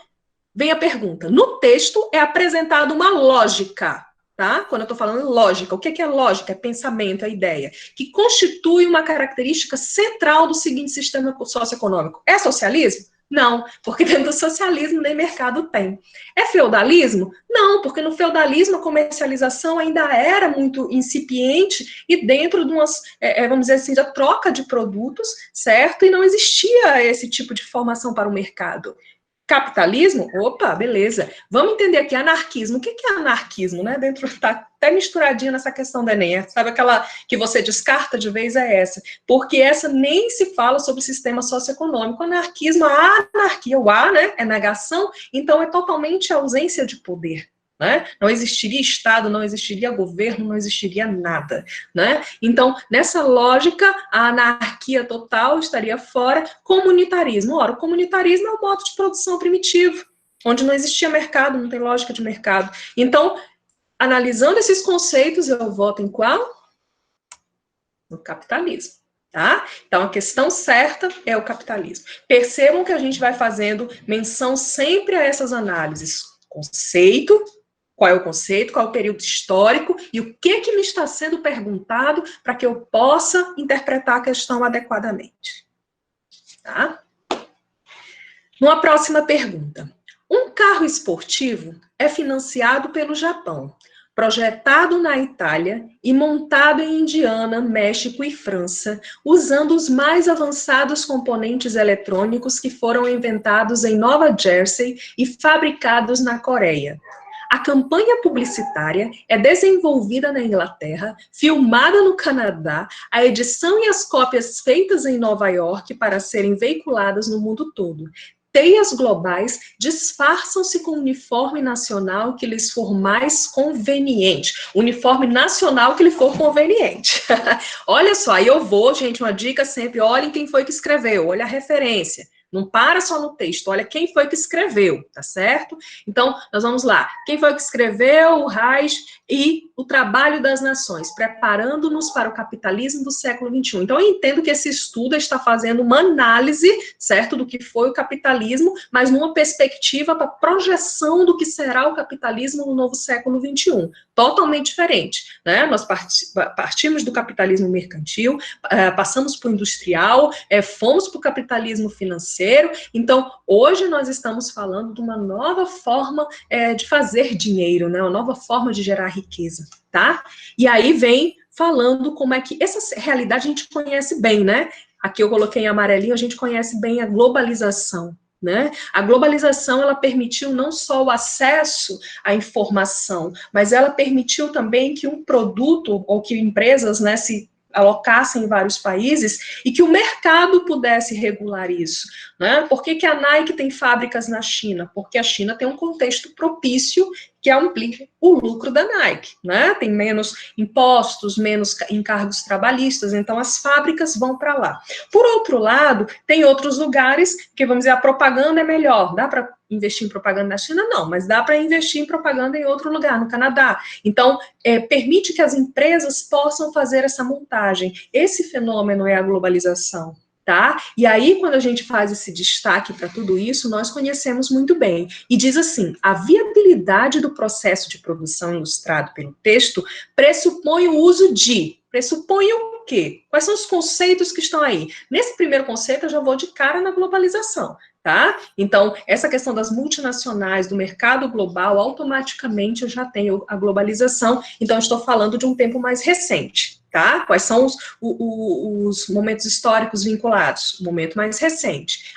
vem a pergunta, no texto é apresentada uma lógica, tá? Quando eu estou falando lógica, o que é lógica? É pensamento, é ideia, que constitui uma característica central do seguinte sistema socioeconômico. É socialismo? Não, porque dentro do socialismo nem mercado tem. É feudalismo? Não, porque no feudalismo a comercialização ainda era muito incipiente e dentro de umas, vamos dizer assim, da troca de produtos, certo? E não existia esse tipo de formação para o mercado. Capitalismo? Opa, beleza. Vamos entender aqui, anarquismo. O que é anarquismo, né? Dentro, tá até misturadinha nessa questão da Enem. Sabe aquela que você descarta de vez é essa? Porque essa nem se fala sobre o sistema socioeconômico. Anarquismo, a anarquia, o A, né? É negação, então é totalmente ausência de poder. Né? Não existiria Estado, não existiria governo, não existiria nada, né? Então, nessa lógica, a anarquia total estaria fora. Comunitarismo, ora, o comunitarismo é o modo de produção primitivo, onde não existia mercado, não tem lógica de mercado. Então, analisando esses conceitos, eu voto em qual? No capitalismo. Tá? Então, a questão certa é o capitalismo. Percebam que a gente vai fazendo menção sempre a essas análises. Conceito, qual é o conceito, qual é o período histórico e o que me está sendo perguntado para que eu possa interpretar a questão adequadamente. Tá? Uma próxima pergunta. Um carro esportivo é financiado pelo Japão, projetado na Itália e montado em Indiana, México e França, usando os mais avançados componentes eletrônicos que foram inventados em Nova Jersey e fabricados na Coreia. A campanha publicitária é desenvolvida na Inglaterra, filmada no Canadá, a edição e as cópias feitas em Nova York para serem veiculadas no mundo todo. Teias globais disfarçam-se com o uniforme nacional que lhes for mais conveniente. Uniforme nacional que lhe for conveniente. Olha só, aí eu vou, gente, uma dica sempre, olhem quem foi que escreveu, olha a referência. Não para só no texto, olha quem foi que escreveu, tá certo? Então, nós vamos lá. Quem foi que escreveu o Reich e o Trabalho das Nações, preparando-nos para o capitalismo do século XXI. Então, eu entendo que esse estudo está fazendo uma análise, certo, do que foi o capitalismo, mas numa perspectiva para projeção do que será o capitalismo no novo século XXI. Totalmente diferente, né? Nós partimos do capitalismo mercantil, passamos para o industrial, fomos para o capitalismo financeiro. Então, hoje nós estamos falando de uma nova forma de fazer dinheiro, né? Uma nova forma de gerar riqueza, tá? E aí vem falando como é que essa realidade a gente conhece bem, né? Aqui eu coloquei em amarelinho, a gente conhece bem a globalização, né? A globalização, ela permitiu não só o acesso à informação, mas ela permitiu também que um produto, ou que empresas, né, se alocassem em vários países, e que o mercado pudesse regular isso, né? Por que a Nike tem fábricas na China? Porque a China tem um contexto propício que amplifica o lucro da Nike, né? Tem menos impostos, menos encargos trabalhistas, então as fábricas vão para lá. Por outro lado, tem outros lugares que, vamos dizer, a propaganda é melhor. Dá para investir em propaganda na China? Não, mas dá para investir em propaganda em outro lugar, no Canadá. Então, permite que as empresas possam fazer essa montagem. Esse fenômeno é a globalização. Tá? E aí, quando a gente faz esse destaque para tudo isso, nós conhecemos muito bem. E diz assim, a viabilidade do processo de produção ilustrado pelo texto pressupõe o uso de... Pressupõe o quê? Quais são os conceitos que estão aí? Nesse primeiro conceito, eu já vou de cara na globalização, tá? Então, essa questão das multinacionais, do mercado global, automaticamente eu já tenho a globalização, então eu estou falando de um tempo mais recente. Tá? Quais são os momentos históricos vinculados? O momento mais recente.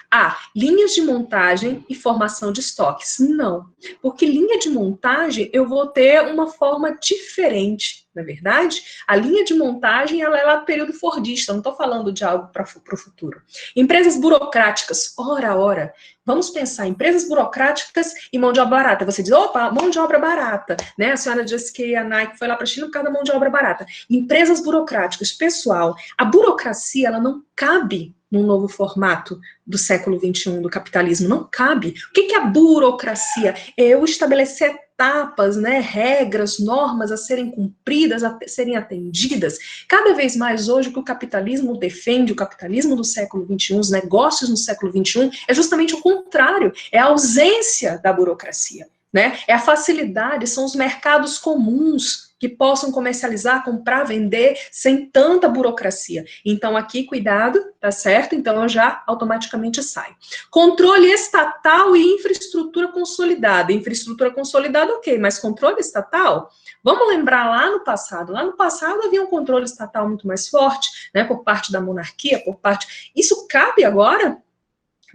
Linhas de montagem e formação de estoques. Não, porque linha de montagem eu vou ter uma forma diferente, na verdade. A linha de montagem ela é lá do período fordista, não estou falando de algo para o futuro. Empresas burocráticas, ora. Vamos pensar, empresas burocráticas e mão de obra barata. Você diz, opa, mão de obra barata, né? A senhora disse que a Nike foi lá para a China por causa da mão de obra barata. Empresas burocráticas, pessoal, a burocracia, ela não cabe num novo formato do século XXI, do capitalismo, não cabe. O que é a burocracia? É eu estabelecer etapas, né, regras, normas a serem cumpridas, a serem atendidas. Cada vez mais hoje o que o capitalismo defende, o capitalismo do século XXI, os negócios no século XXI, é justamente o contrário, é a ausência da burocracia, né? É a facilidade, são os mercados comuns que possam comercializar, comprar, vender, sem tanta burocracia. Então, aqui, cuidado, tá certo? Então, eu já automaticamente saio. Controle estatal e infraestrutura consolidada. Infraestrutura consolidada, ok, mas controle estatal? Vamos lembrar lá no passado. Lá no passado havia um controle estatal muito mais forte, né, por parte da monarquia, por parte... Isso cabe agora?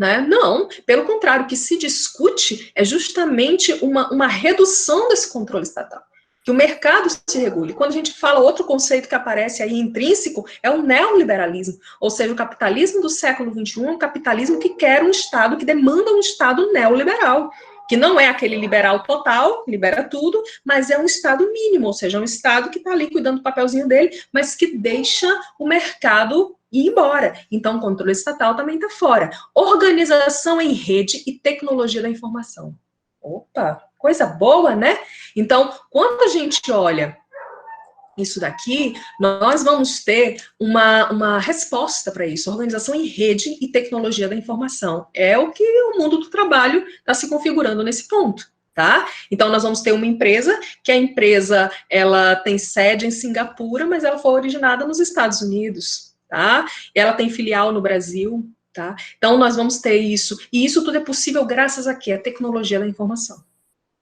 Né? Não, pelo contrário, o que se discute é justamente uma redução desse controle estatal. Que o mercado se regule. Quando a gente fala outro conceito que aparece aí intrínseco, é o neoliberalismo, ou seja, o capitalismo do século XXI é um capitalismo que quer um Estado, que demanda um Estado neoliberal, que não é aquele liberal total, libera tudo, mas é um Estado mínimo, ou seja, é um Estado que está ali cuidando do papelzinho dele, mas que deixa o mercado ir embora. Então, o controle estatal também está fora. Organização em rede e tecnologia da informação. Opa, coisa boa, né? Então, quando a gente olha isso daqui, nós vamos ter uma resposta para isso, organização em rede e tecnologia da informação. É o que o mundo do trabalho está se configurando nesse ponto, tá? Então, nós vamos ter uma empresa, que a empresa, ela tem sede em Singapura, mas ela foi originada nos Estados Unidos, tá? Ela tem filial no Brasil, tá? Então, nós vamos ter isso, e isso tudo é possível graças a quê? A tecnologia da informação,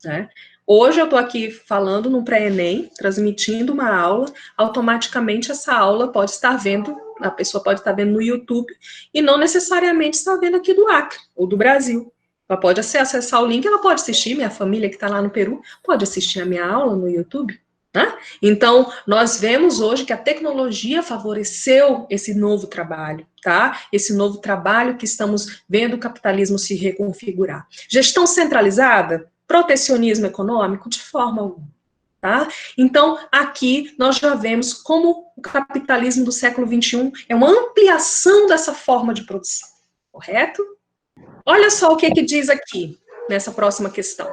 né? Hoje eu estou aqui falando no pré-ENEM, transmitindo uma aula, automaticamente essa aula pode estar vendo, a pessoa pode estar vendo no YouTube, e não necessariamente está vendo aqui do Acre, ou do Brasil. Ela pode acessar o link, ela pode assistir, minha família que está lá no Peru, pode assistir a minha aula no YouTube, né? Então, nós vemos hoje que a tecnologia favoreceu esse novo trabalho, tá? Esse novo trabalho que estamos vendo o capitalismo se reconfigurar. Gestão centralizada? Protecionismo econômico? De forma alguma, tá? Então, aqui nós já vemos como o capitalismo do século XXI é uma ampliação dessa forma de produção, correto? Olha só o que diz aqui, nessa próxima questão.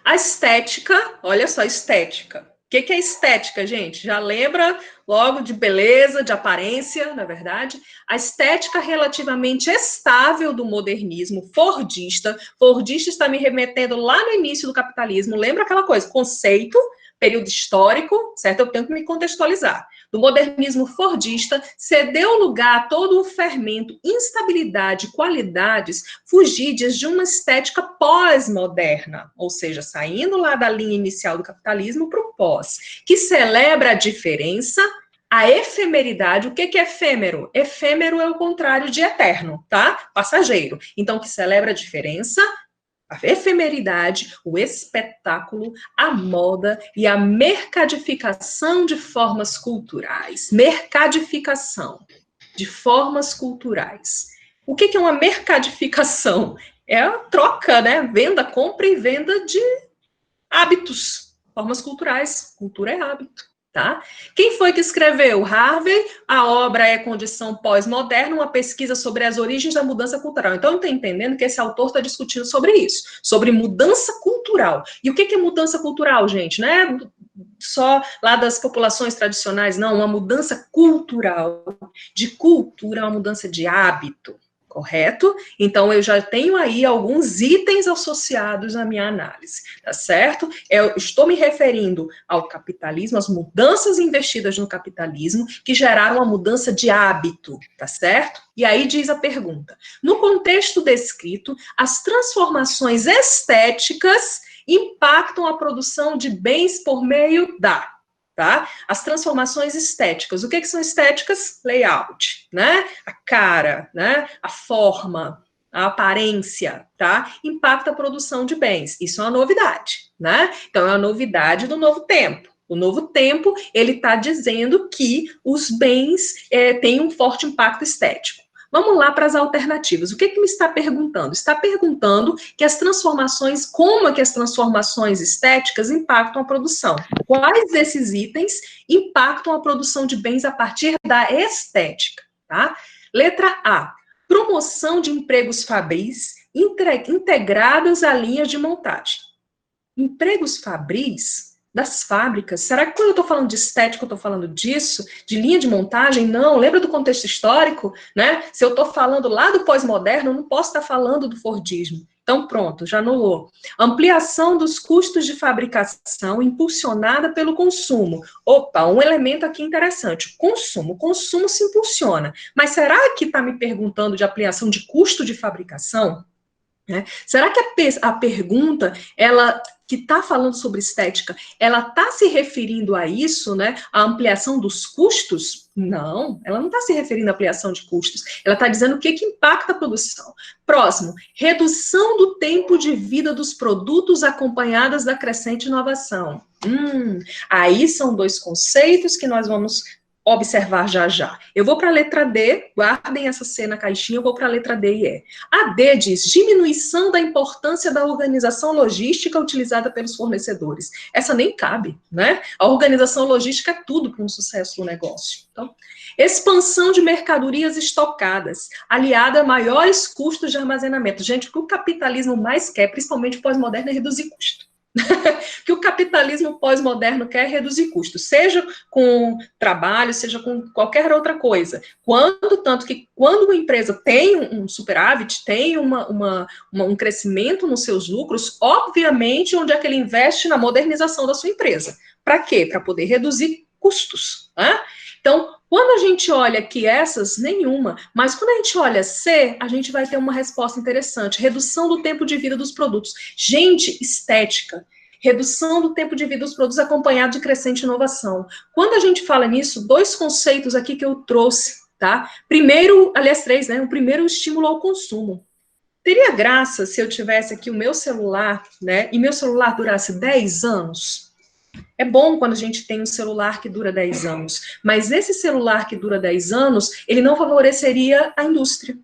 A estética, olha só, estética. O que é estética, gente? Já lembra logo de beleza, de aparência, na verdade? A estética relativamente estável do modernismo fordista. Fordista está me remetendo lá no início do capitalismo. Lembra aquela coisa? Conceito, período histórico, certo? Eu tenho que me contextualizar. Do modernismo fordista, cedeu lugar a todo o fermento, instabilidade, qualidades fugidas de uma estética pós-moderna, ou seja, saindo lá da linha inicial do capitalismo para o pós, que celebra a diferença, a efemeridade. O que é efêmero? Efêmero é o contrário de eterno, tá? Passageiro. Então, que celebra a diferença, a efemeridade, o espetáculo, a moda e a mercadificação de formas culturais. Mercadificação de formas culturais. O que é uma mercadificação? É a troca, né? Venda, compra e venda de hábitos, formas culturais. Cultura é hábito. Tá? Quem foi que escreveu? Harvey, a obra é Condição Pós-Moderna, uma pesquisa sobre as origens da mudança cultural. Então, eu estou entendendo que esse autor está discutindo sobre isso, sobre mudança cultural. E o que é mudança cultural, gente? Não é só lá das populações tradicionais, não, uma mudança cultural. De cultura, uma mudança de hábito. Correto? Então, eu já tenho aí alguns itens associados à minha análise, tá certo? Eu estou me referindo ao capitalismo, às mudanças investidas no capitalismo que geraram uma mudança de hábito, tá certo? E aí diz a pergunta: no contexto descrito, as transformações estéticas impactam a produção de bens por meio da... Tá? As transformações estéticas. O que são estéticas? Layout, né? A cara, né? A forma, a aparência, tá? Impacta a produção de bens. Isso é uma novidade, né? Então, é uma novidade do novo tempo. O novo tempo, ele está dizendo que os bens têm um forte impacto estético. Vamos lá para as alternativas. O que me está perguntando? Está perguntando que as transformações, como é que as transformações estéticas impactam a produção? Quais desses itens impactam a produção de bens a partir da estética? Tá? Letra A. Promoção de empregos fabris integrados a linhas de montagem. Empregos fabris das fábricas. Será que quando eu estou falando de estética, eu estou falando disso? De linha de montagem? Não. Lembra do contexto histórico? Né? Se eu estou falando lá do pós-moderno, eu não posso estar falando do fordismo. Então, pronto, já anulou. Ampliação dos custos de fabricação impulsionada pelo consumo. Opa, um elemento aqui interessante. Consumo. O consumo se impulsiona. Mas será que está me perguntando de ampliação de custo de fabricação? Será que a pergunta, ela que está falando sobre estética, ela está se referindo a isso, né? A ampliação dos custos? Não, ela não está se referindo à ampliação de custos. Ela está dizendo o que impacta a produção. Próximo, redução do tempo de vida dos produtos acompanhadas da crescente inovação. Aí são dois conceitos que nós vamos observar já já. Eu vou para a letra D, guardem essa C na caixinha, eu vou para a letra D e E. A D diz diminuição da importância da organização logística utilizada pelos fornecedores. Essa nem cabe, né? A organização logística é tudo para um sucesso do negócio. Então, expansão de mercadorias estocadas, aliada a maiores custos de armazenamento. Gente, o que o capitalismo mais quer, principalmente pós-moderno, é reduzir custo. Que o capitalismo pós-moderno quer reduzir custos, seja com trabalho, seja com qualquer outra coisa. Tanto que quando uma empresa tem um superávit, tem um crescimento nos seus lucros, obviamente, onde é que ele investe na modernização da sua empresa. Para quê? Para poder reduzir custos. Né? Então, quando a gente olha aqui essas, nenhuma, mas quando a gente olha C, a gente vai ter uma resposta interessante. Redução do tempo de vida dos produtos. Gente, estética. Redução do tempo de vida dos produtos acompanhado de crescente inovação. Quando a gente fala nisso, dois conceitos aqui que eu trouxe, tá? Primeiro, aliás, três, né? O primeiro, o estímulo ao consumo. Teria graça se eu tivesse aqui o meu celular, né? E meu celular durasse 10 anos? É bom quando a gente tem um celular que dura 10 anos, mas esse celular que dura 10 anos, ele não favoreceria a indústria,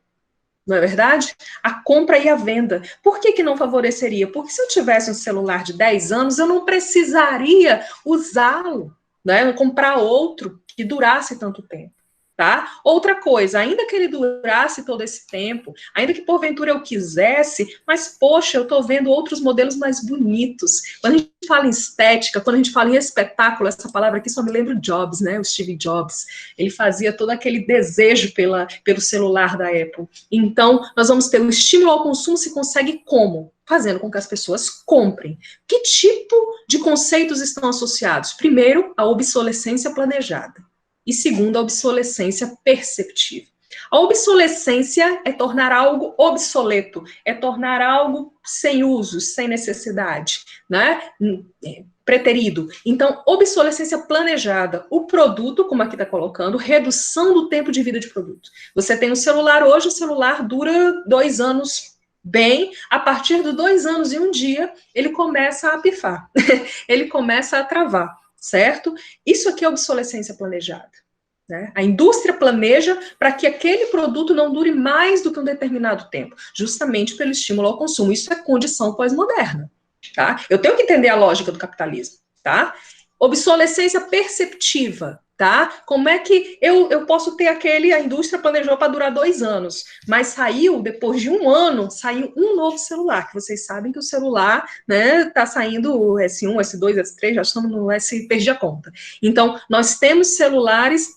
não é verdade? A compra e a venda. Por que não favoreceria? Porque se eu tivesse um celular de 10 anos, eu não precisaria usá-lo, né? Comprar outro que durasse tanto tempo. Tá? Outra coisa, ainda que ele durasse todo esse tempo, ainda que porventura eu quisesse, mas poxa, eu estou vendo outros modelos mais bonitos. Quando a gente fala em estética, quando a gente fala em espetáculo, essa palavra aqui só me lembra o Jobs, né? O Steve Jobs. Ele fazia todo aquele desejo pelo celular da Apple. Então, nós vamos ter o estímulo ao consumo, se consegue como? Fazendo com que as pessoas comprem. Que tipo de conceitos estão associados? Primeiro, a obsolescência planejada. E segundo, a obsolescência perceptível. A obsolescência é tornar algo obsoleto, é tornar algo sem uso, sem necessidade, né? Preterido. Então, obsolescência planejada. O produto, como aqui está colocando, redução do tempo de vida de produto. Você tem um celular hoje, o celular dura 2 anos bem, a partir de 2 anos e 1 dia, ele começa a pifar, ele começa a travar. Certo? Isso aqui é obsolescência planejada. Né? A indústria planeja para que aquele produto não dure mais do que um determinado tempo, justamente pelo estímulo ao consumo. Isso é condição pós-moderna. Tá? Eu tenho que entender a lógica do capitalismo. Tá? Obsolescência perceptiva. Tá? Como é que eu posso ter a indústria planejou para durar 2 anos, mas saiu, depois de 1 ano, saiu um novo celular, que vocês sabem que o celular, né, tá saindo o S1, S2, S3, já estamos no S, perdi a conta. Então, nós temos celulares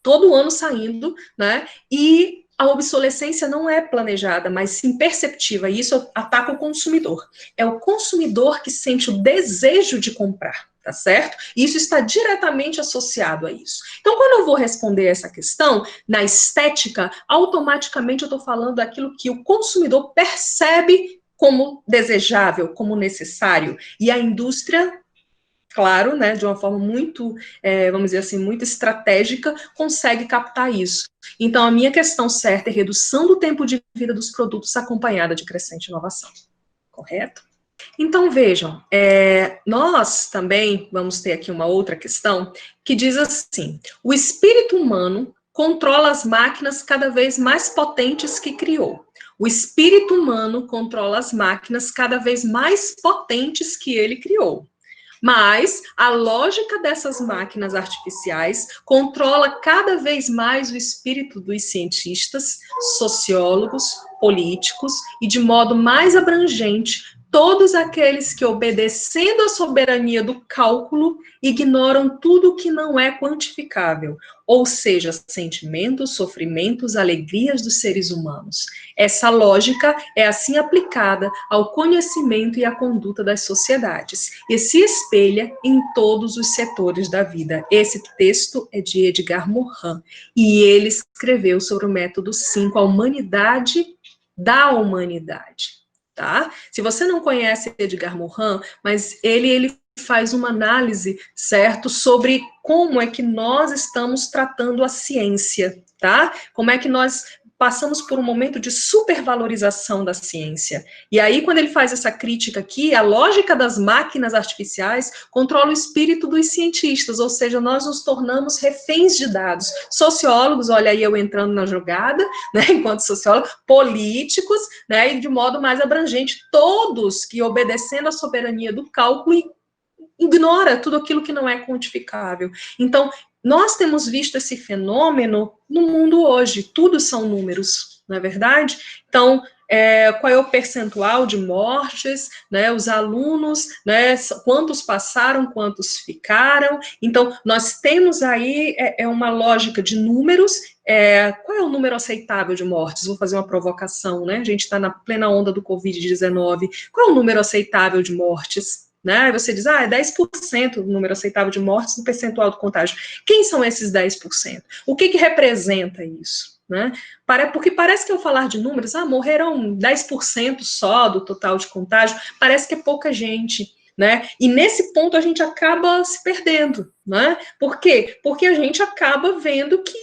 todo ano saindo, né, e a obsolescência não é planejada, mas sim perceptiva, e isso ataca o consumidor. É o consumidor que sente o desejo de comprar. Tá certo? E isso está diretamente associado a isso. Então, quando eu vou responder essa questão, na estética, automaticamente eu estou falando daquilo que o consumidor percebe como desejável, como necessário. E a indústria, claro, né, de uma forma muito, vamos dizer assim, muito estratégica, consegue captar isso. Então, a minha questão certa é redução do tempo de vida dos produtos acompanhada de crescente inovação. Correto? Então, vejam, nós também vamos ter aqui uma outra questão que diz assim: o espírito humano controla as máquinas cada vez mais potentes que criou. O espírito humano controla as máquinas cada vez mais potentes que ele criou. Mas a lógica dessas máquinas artificiais controla cada vez mais o espírito dos cientistas, sociólogos, políticos e, de modo mais abrangente, todos aqueles que, obedecendo à soberania do cálculo, ignoram tudo que não é quantificável, ou seja, sentimentos, sofrimentos, alegrias dos seres humanos. Essa lógica é assim aplicada ao conhecimento e à conduta das sociedades, e se espelha em todos os setores da vida. Esse texto é de Edgar Morin, e ele escreveu sobre o método 5, a humanidade da humanidade. Tá? Se você não conhece Edgar Morin, mas ele faz uma análise, certo, sobre como é que nós estamos tratando a ciência, tá? Como é que nós passamos por um momento de supervalorização da ciência. E aí, quando ele faz essa crítica aqui, a lógica das máquinas artificiais controla o espírito dos cientistas, ou seja, nós nos tornamos reféns de dados. Sociólogos, olha aí eu entrando na jogada, né, enquanto sociólogo, políticos, né, e de modo mais abrangente, todos que, obedecendo à soberania do cálculo, ignora tudo aquilo que não é quantificável. Então, nós temos visto esse fenômeno no mundo hoje, tudo são números, não é verdade? Então, qual é o percentual de mortes, né, os alunos, né, quantos passaram, quantos ficaram. Então, nós temos aí uma lógica de números. Qual é o número aceitável de mortes? Vou fazer uma provocação, né? A gente está na plena onda do Covid-19. Qual é o número aceitável de mortes? Né? Você diz, é 10% o número aceitável de mortes no percentual do contágio. Quem são esses 10%? O que representa isso? Né? Porque parece que ao falar de números, morreram 10% só do total de contágio, parece que é pouca gente. Né? E nesse ponto a gente acaba se perdendo. Né? Por quê? Porque a gente acaba vendo que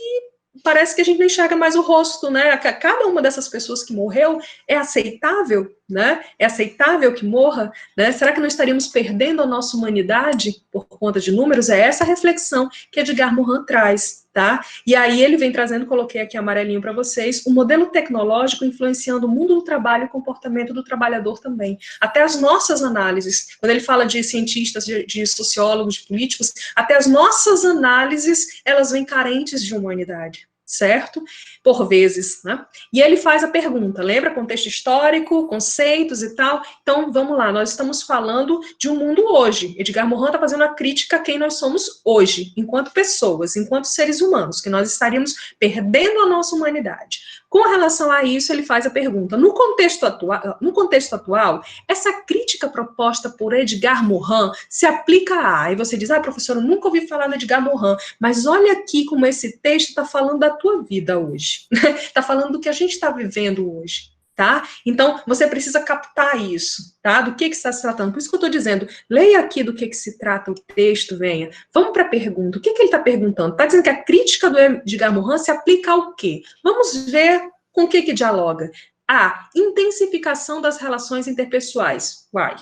parece que a gente não enxerga mais o rosto, né? Cada uma dessas pessoas que morreu é aceitável, né? É aceitável que morra, né? Será que não estaríamos perdendo a nossa humanidade por conta de números? É essa reflexão que Edgar Morin traz, Tá? E aí ele vem trazendo, coloquei aqui amarelinho para vocês, o modelo tecnológico influenciando o mundo do trabalho e o comportamento do trabalhador também. Até as nossas análises, quando ele fala de cientistas, de sociólogos, de políticos, até as nossas análises, elas vêm carentes de humanidade, certo? Por vezes, né? E ele faz a pergunta, lembra? Contexto histórico, conceitos e tal. Então, vamos lá, nós estamos falando de um mundo hoje. Edgar Morin está fazendo a crítica a quem nós somos hoje, enquanto pessoas, enquanto seres humanos, que nós estaríamos perdendo a nossa humanidade. Com relação a isso, ele faz a pergunta, no contexto atual, essa crítica proposta por Edgar Morin se aplica a... Aí você diz, professora, eu nunca ouvi falar no Edgar Morin, mas olha aqui como esse texto está falando da tua vida hoje. Está falando do que a gente está vivendo hoje, tá? Então, você precisa captar isso, tá? Do que está se tratando. Por isso que eu estou dizendo, leia aqui do que se trata o texto, venha. Vamos para a pergunta. O que ele está perguntando? Está dizendo que a crítica do Edgar Morin se aplica ao quê? Vamos ver com o que dialoga. A intensificação das relações interpessoais. Uai.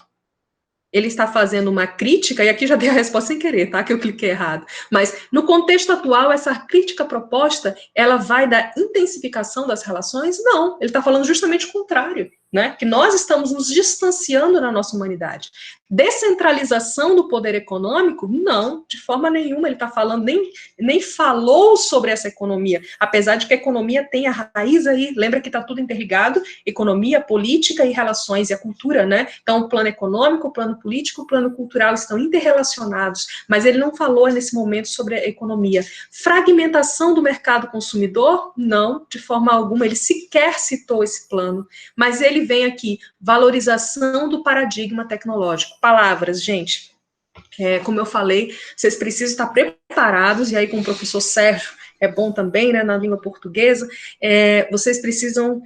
Ele está fazendo uma crítica, e aqui já dei a resposta sem querer, tá? Que eu cliquei errado. Mas, no contexto atual, essa crítica proposta, ela vai da intensificação das relações? Não, ele está falando justamente o contrário, né? Que nós estamos nos distanciando da nossa humanidade. Descentralização do poder econômico? Não, de forma nenhuma ele está falando, nem falou sobre essa economia, apesar de que a economia tem a raiz aí, lembra que está tudo interligado, economia, política e relações, e a cultura, né? Então, o plano econômico, o plano político, o plano cultural estão interrelacionados, mas ele não falou nesse momento sobre a economia. Fragmentação do mercado consumidor? Não, de forma alguma, ele sequer citou esse plano, mas ele vem aqui, valorização do paradigma tecnológico. Palavras, gente, como eu falei, vocês precisam estar preparados, e aí com o professor Sérgio, é bom também, né, na língua portuguesa, vocês precisam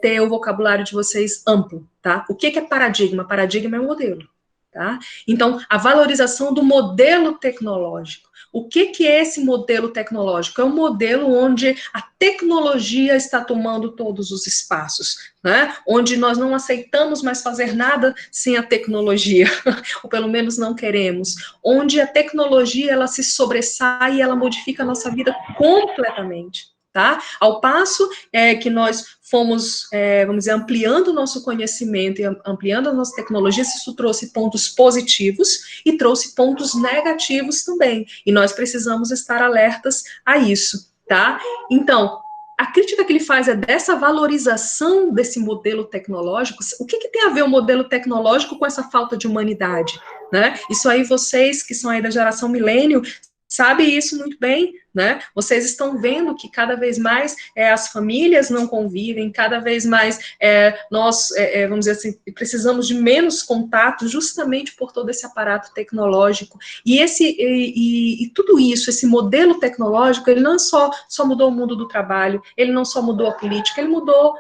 ter o vocabulário de vocês amplo, tá? O que é paradigma? Paradigma é um modelo, tá? Então, a valorização do modelo tecnológico. O que é esse modelo tecnológico? É um modelo onde a tecnologia está tomando todos os espaços, né? Onde nós não aceitamos mais fazer nada sem a tecnologia, ou pelo menos não queremos. Onde a tecnologia, ela se sobressai e ela modifica a nossa vida completamente. Tá? Ao passo que nós fomos, vamos dizer, ampliando o nosso conhecimento e ampliando a nossa tecnologia, isso trouxe pontos positivos e trouxe pontos negativos também, e nós precisamos estar alertas a isso, tá? Então, a crítica que ele faz é dessa valorização desse modelo tecnológico. O que tem a ver o modelo tecnológico com essa falta de humanidade, né? Isso aí, vocês que são aí da geração milênio, sabe isso muito bem, né? Vocês estão vendo que cada vez mais as famílias não convivem, cada vez mais nós, vamos dizer assim, precisamos de menos contato justamente por todo esse aparato tecnológico. E tudo isso, esse modelo tecnológico, ele não só mudou o mundo do trabalho, ele não só mudou a política, ele mudou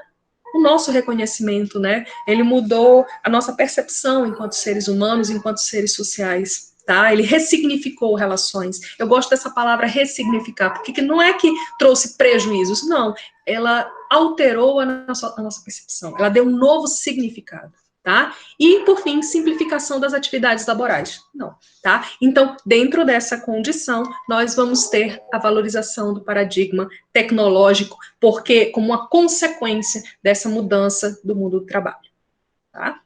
o nosso reconhecimento, né? Ele mudou a nossa percepção enquanto seres humanos, enquanto seres sociais. Tá? Ele ressignificou relações. Eu gosto dessa palavra ressignificar, porque não é que trouxe prejuízos, não. Ela alterou a nossa percepção, ela deu um novo significado, tá? E, por fim, simplificação das atividades laborais. Não, tá? Então, dentro dessa condição, nós vamos ter a valorização do paradigma tecnológico, porque como uma consequência dessa mudança do mundo do trabalho, tá?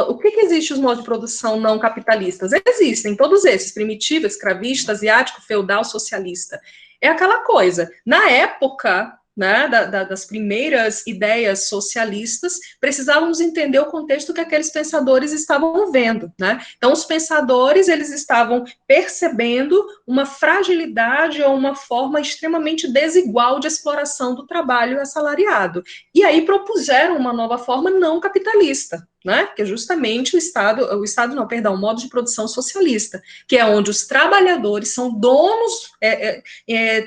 O que existe os modos de produção não capitalistas? Existem, todos esses, primitivo, escravista, asiático, feudal, socialista. É aquela coisa, na época, né, das primeiras ideias socialistas, precisávamos entender o contexto que aqueles pensadores estavam vendo, né? Então, os pensadores, eles estavam percebendo uma fragilidade ou uma forma extremamente desigual de exploração do trabalho assalariado. E aí propuseram uma nova forma não capitalista, né? Que é justamente o modo de produção socialista, que é onde os trabalhadores são donos,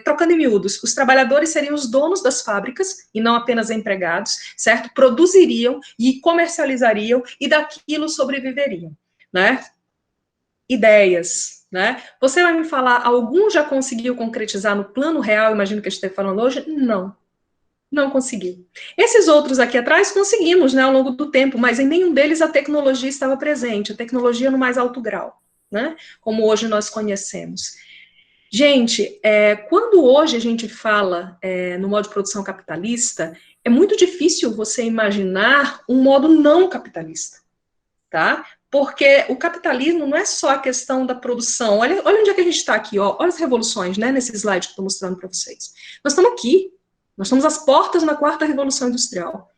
trocando em miúdos, os trabalhadores seriam os donos das fábricas, e não apenas empregados, certo? Produziriam e comercializariam, e daquilo sobreviveriam, né? Ideias, né? Você vai me falar, algum já conseguiu concretizar no plano real, imagino que a gente esteja falando hoje? Não conseguiu. Esses outros aqui atrás conseguimos, né, ao longo do tempo, mas em nenhum deles a tecnologia estava presente, a tecnologia no mais alto grau, né, como hoje nós conhecemos. Gente, quando hoje a gente fala no modo de produção capitalista, é muito difícil você imaginar um modo não capitalista, tá? Porque o capitalismo não é só a questão da produção. Olha onde é que a gente está aqui, ó. Olha as revoluções, né, nesse slide que eu estou mostrando para vocês. Nós estamos aqui, nós estamos às portas da quarta revolução industrial.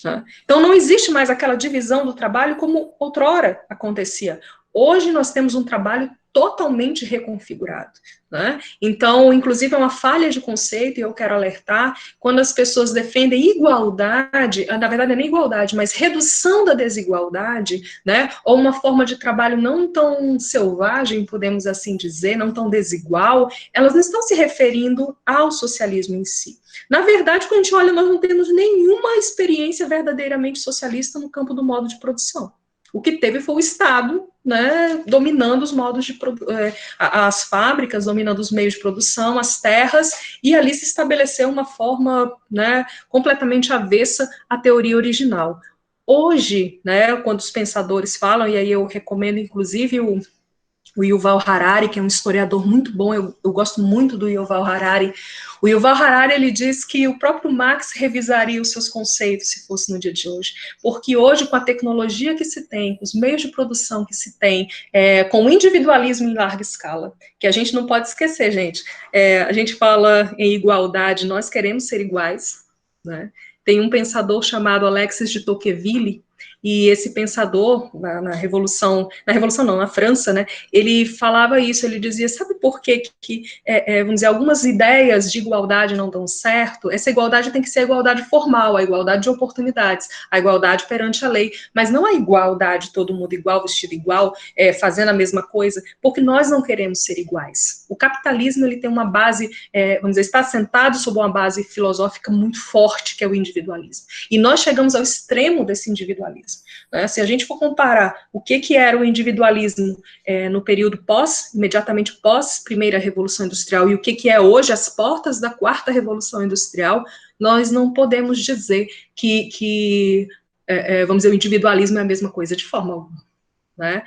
Tá? Então não existe mais aquela divisão do trabalho como outrora acontecia. Hoje nós temos um trabalho totalmente reconfigurado, né? Então, inclusive, é uma falha de conceito, e eu quero alertar, quando as pessoas defendem igualdade, na verdade não é nem igualdade, mas redução da desigualdade, né? Ou uma forma de trabalho não tão selvagem, podemos assim dizer, não tão desigual, elas não estão se referindo ao socialismo em si. Na verdade, quando a gente olha, nós não temos nenhuma experiência verdadeiramente socialista no campo do modo de produção. O que teve foi o Estado, né, dominando os modos de as fábricas, dominando os meios de produção, as terras, e ali se estabeleceu uma forma, né, completamente avessa à teoria original. Hoje, né, quando os pensadores falam, e aí eu recomendo inclusive o Yuval Harari, que é um historiador muito bom, eu gosto muito do Yuval Harari. O Yuval Harari, ele diz que o próprio Marx revisaria os seus conceitos se fosse no dia de hoje, porque hoje, com a tecnologia que se tem, com os meios de produção que se tem, com o individualismo em larga escala, que a gente não pode esquecer, gente, a gente fala em igualdade, nós queremos ser iguais, né? Tem um pensador chamado Alexis de Tocqueville, e esse pensador, na Revolução não, na França, né, ele falava isso, ele dizia, sabe por que vamos dizer, algumas ideias de igualdade não dão certo? Essa igualdade tem que ser a igualdade formal, a igualdade de oportunidades, a igualdade perante a lei, mas não a igualdade, todo mundo igual, vestido igual, fazendo a mesma coisa, porque nós não queremos ser iguais. O capitalismo, ele tem uma base, vamos dizer, está assentado sobre uma base filosófica muito forte, que é o individualismo. E nós chegamos ao extremo desse individualismo. Né? Se a gente for comparar o que era o individualismo no período imediatamente pós Primeira Revolução Industrial, e o que é hoje, as portas da Quarta Revolução Industrial, nós não podemos dizer que vamos dizer, o individualismo é a mesma coisa, de forma alguma. Né?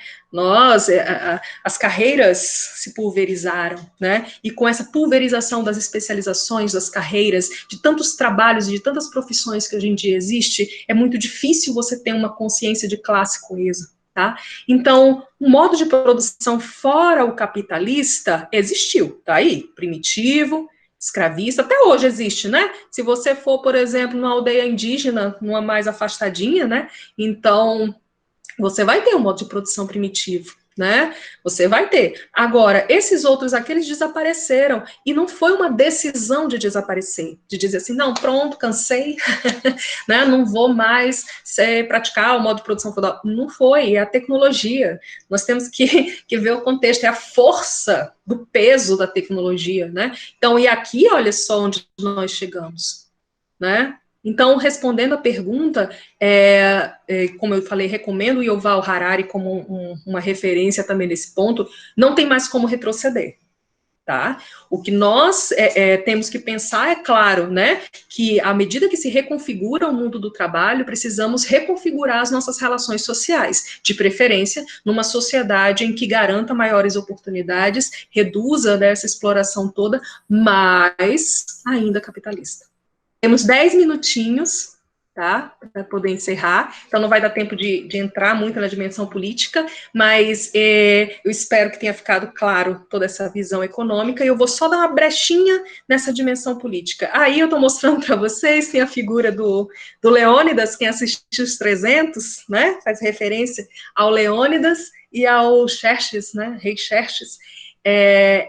As carreiras se pulverizaram, né? E com essa pulverização das especializações, das carreiras, de tantos trabalhos e de tantas profissões que hoje em dia existe, é muito difícil você ter uma consciência de classe coesa, tá? Então, o modo de produção fora o capitalista existiu, tá aí, primitivo, escravista, até hoje existe, né? Se você for, por exemplo, numa aldeia indígena, numa mais afastadinha, né? Então você vai ter um modo de produção primitivo, né? Você vai ter. Agora, esses outros aqui, eles desapareceram, e não foi uma decisão de desaparecer, de dizer assim, não, pronto, cansei, né? Não vou mais praticar o modo de produção feudal. Não foi, é a tecnologia. Nós temos que ver o contexto, é a força do peso da tecnologia, né? Então, e aqui, olha só onde nós chegamos, né? Então, respondendo a pergunta, como eu falei, recomendo o Yuval Harari como uma referência também nesse ponto, não tem mais como retroceder, tá? O que nós temos que pensar, é claro, né, que à medida que se reconfigura o mundo do trabalho, precisamos reconfigurar as nossas relações sociais, de preferência numa sociedade em que garanta maiores oportunidades, reduza essa exploração toda, mas ainda capitalista. Temos 10 minutinhos, tá, para poder encerrar, então não vai dar tempo de entrar muito na dimensão política, mas eu espero que tenha ficado claro toda essa visão econômica, e eu vou só dar uma brechinha nessa dimensão política. Aí eu estou mostrando para vocês, tem a figura do Leônidas, quem assistiu os 300, né, faz referência ao Leônidas e ao Xerxes, né, rei Xerxes.